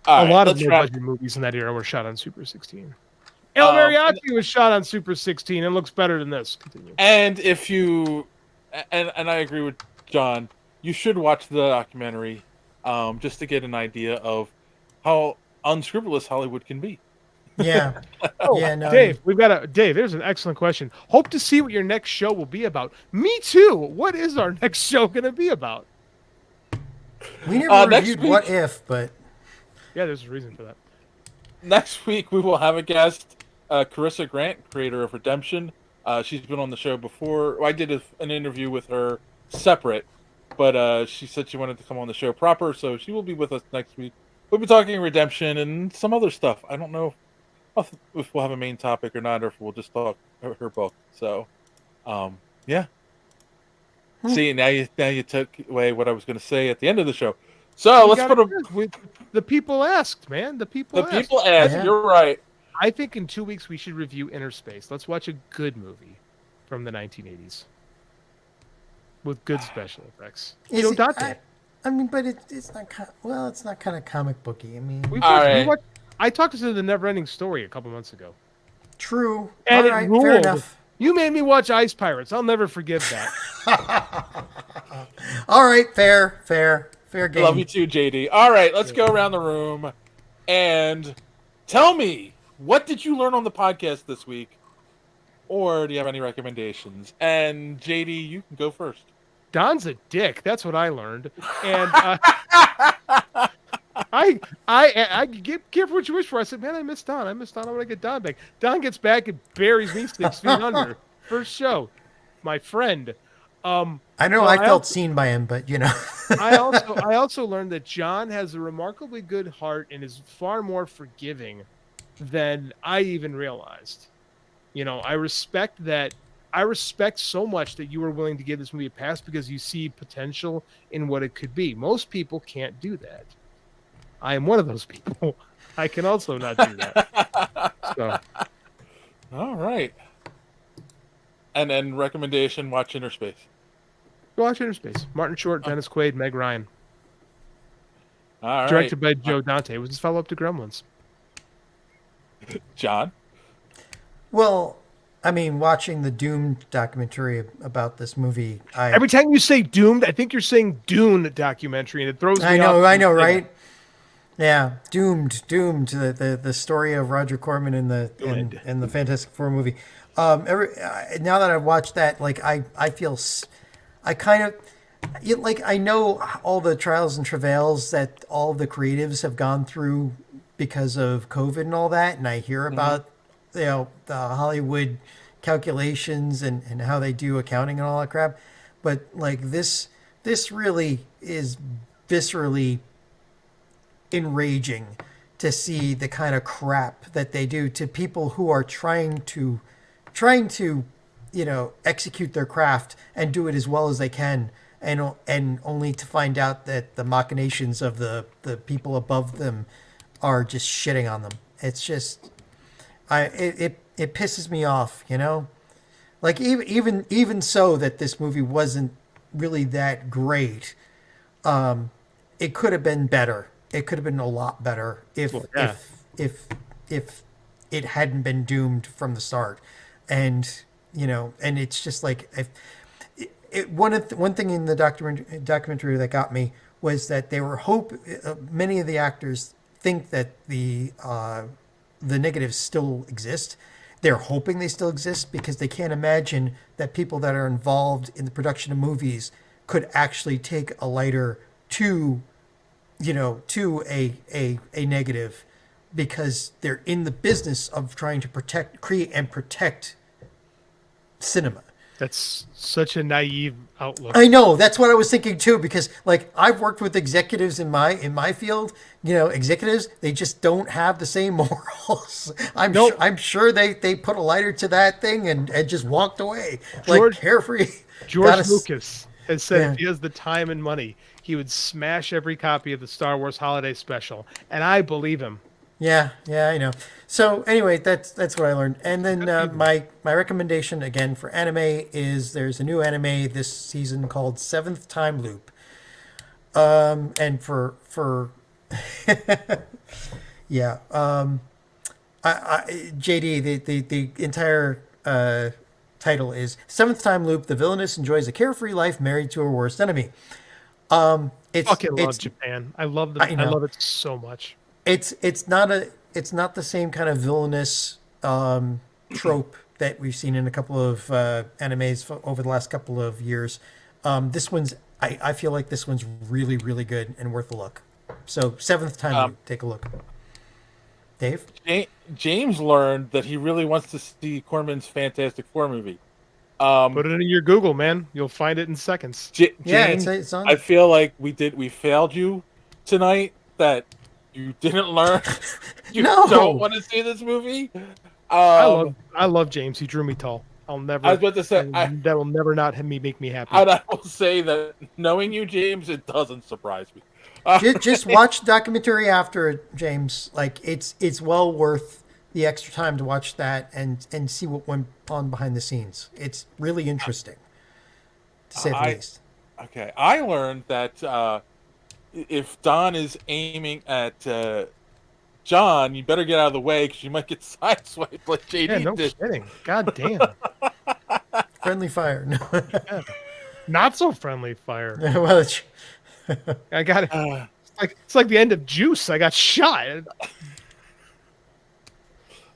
A lot of budget movies in that era were shot on Super 16. El Mariachi was shot on Super 16 and looks better than this. Continue. And if you, and I agree with John, you should watch the documentary just to get an idea of how unscrupulous Hollywood can be. Yeah. Dave, Dave, there's an excellent question. Hope to see what your next show will be about. Me too. What is our next show going to be about? We never reviewed What If, but... Yeah, there's a reason for that. Next week, we will have a guest, Carissa Grant, creator of Redemption. She's been on the show before. I did an interview with her separate, but she said she wanted to come on the show proper, so she will be with us next week. We'll be talking Redemption and some other stuff. I don't know if we'll have a main topic or not, or if we'll just talk her book. So, yeah. See, now you took away what I was going to say at the end of the show. So let's put the people asked, man. The people asked. Yeah. You're right. I think in 2 weeks we should review Inner Space. Let's watch a good movie from the 1980s with good special effects. Dante. I mean, but it's not. It's not kind of comic booky. I mean, I talked to the Neverending Story a couple months ago. True. And all right, ruled. fair enough. You made me watch Ice Pirates. I'll never forgive that. All right, fair game. Love you too, JD. All right, let's go around the room and tell me, what did you learn on the podcast this week? Or do you have any recommendations? And JD, you can go first. Don's a dick. That's what I learned. And I get careful what you wish for. I said, man, I miss Don. I want to get Don back. Don gets back and buries me 6 feet under. First show. My friend. I know I felt seen by him, but you know. I also learned that John has a remarkably good heart and is far more forgiving than I even realized. You know, I respect that. I respect so much that you were willing to give this movie a pass because you see potential in what it could be. Most people can't do that. I am one of those people. I can also not do that. So. All right. And then recommendation, watch Inner Space. Go watch Inner Space. Martin Short, Dennis Quaid, Meg Ryan. All right. Directed by Joe Dante. It was his follow-up to Gremlins. John? Well, I mean, watching the Doomed documentary about this movie, every time you say Doomed, I think you're saying Dune documentary, and it throws me off. I know, right? Yeah, Doomed, the story of Roger Corman in the Fantastic Four movie. Now that I've watched that, like I feel, I kind of, like I know all the trials and travails that all the creatives have gone through because of COVID and all that, and I hear about the Hollywood calculations and how they do accounting and all that crap, but like this really is viscerally enraging to see the kind of crap that they do to people who are trying to execute their craft and do it as well as they can, and only to find out that the machinations of the people above them are just shitting on them. It's just, it pisses me off, like even so that this movie wasn't really that great. It could have been better. It could have been a lot better if it hadn't been doomed from the start. And and it's just like one thing in the documentary that got me was that they were many of the actors think that the negatives still exist. They're hoping they still exist because they can't imagine that people that are involved in the production of movies could actually take a lighter to a negative, because they're in the business of trying to create and protect cinema. That's such a naive outlook. I know, that's what I was thinking too, because like I've worked with executives in my field. Executives, they just don't have the same morals. I'm sure they put a lighter to that thing and just walked away like carefree. George Lucas has said if he has the time and money, he would smash every copy of the Star Wars Holiday Special, and I believe him. Yeah, I know. So anyway, that's what I learned. And then my recommendation again for anime is there's a new anime this season called Seventh Time Loop. And for yeah, JD, the entire title is Seventh Time Loop. The villainess enjoys a carefree life married to her worst enemy. Fucking love Japan. I love it so much. It's not the same kind of villainous trope that we've seen in a couple of animes over the last couple of years. This one's I feel like this one's really, really good and worth a look. So Seventh Time, take a look. Dave? James learned that he really wants to see Corman's Fantastic Four movie. Put it in your Google, man. You'll find it in seconds. James, it's on. I feel like we failed you tonight. That you didn't learn. You don't want to see this movie. I love James. He drew me tall. I'll never. I was about to say that will never not make me happy. And I will say that knowing you, James, it doesn't surprise me. Just watch the documentary after it, James. Like it's well worth the extra time to watch that and see what went on behind the scenes. It's really interesting, to say the least. Okay, I learned that if Don is aiming at John, you better get out of the way because you might get sideswiped like JD did. Kidding. God damn. Friendly fire. No. Yeah. Not so friendly fire. Well, I got it. It's like the end of Juice. I got shot.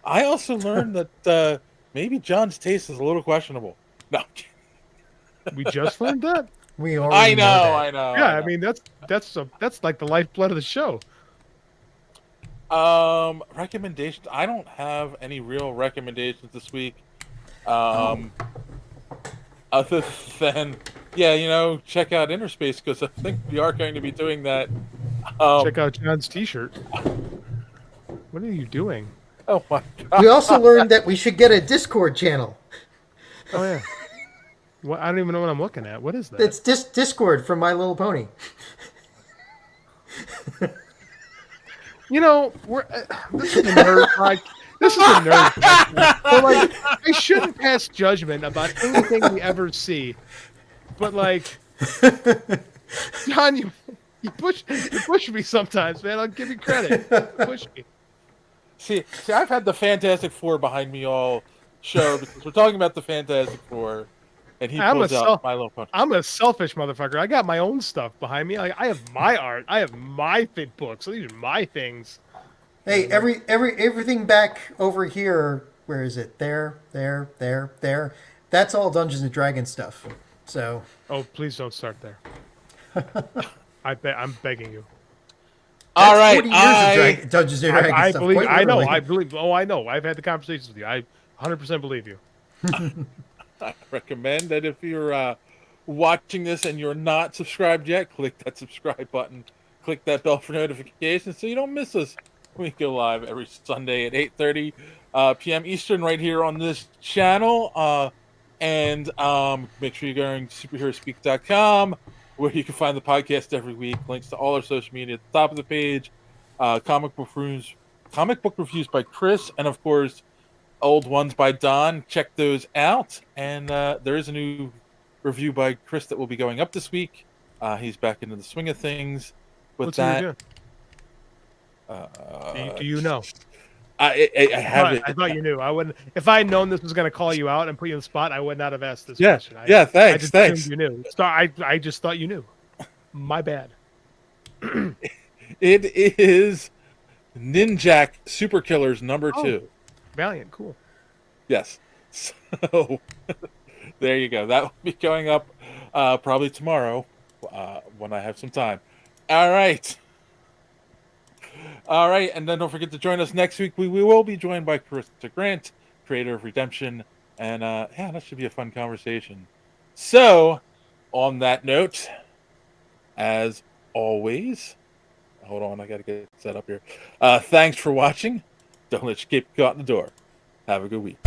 I also learned that maybe John's taste is a little questionable. No, we just learned that. We already I know. Yeah, I mean that's like the lifeblood of the show. Recommendations. I don't have any real recommendations this week. Other than check out Interspace because I think we are going to be doing that. Check out John's T-shirt. What are you doing? Oh my God. We also learned that we should get a Discord channel. Oh yeah. What? I don't even know what I'm looking at. What is that? It's Discord from My Little Pony. This is a nerd podcast. This is a nerd podcast. So, like, I shouldn't pass judgment about anything we ever see. But like, John, you push me sometimes, man. I'll give you credit. You push me. See, I've had the Fantastic Four behind me all show because we're talking about the Fantastic Four, and he pulls out My Little Pony. I'm a selfish motherfucker. I got my own stuff behind me. Like, I have my art. I have my thick books. So these are my things. Hey, everything back over here. Where is it? There. That's all Dungeons and Dragons stuff. So. Oh, please don't start there. I'm begging you. All right, 40 years of Dungeons and Dragons I stuff. believe. I know. Literally. I believe. Oh, I know. I've had the conversations with you. I 100% believe you. I recommend that if you're watching this and you're not subscribed yet, click that subscribe button. Click that bell for notifications so you don't miss us We go live every Sunday at 8:30 p.m. Eastern right here on this channel. And make sure you're going to superheroespeak.com where you can find the podcast every week. Links to all our social media at the top of the page. Comic book reviews by Chris, and of course, old ones by Don. Check those out. And there is a new review by Chris that will be going up this week. He's back into the swing of things with What's that. he doing? Do you know? I have it. I thought you knew. I wouldn't. If I had known this was going to call you out and put you on the spot, I would not have asked this question. Thanks. I just Thanks. assumed you knew. So I just thought you knew. My bad. It is Ninjak Super Killers #2. Valiant, cool. Yes. So there you go. That will be going up probably tomorrow when I have some time. All right. And then don't forget to join us next week. We will be joined by Carissa Grant, creator of Redemption, and that should be a fun conversation. So, on that note, as always, hold on, I got to get set up here. Thanks for watching. Don't let your cape go out the door. Have a good week.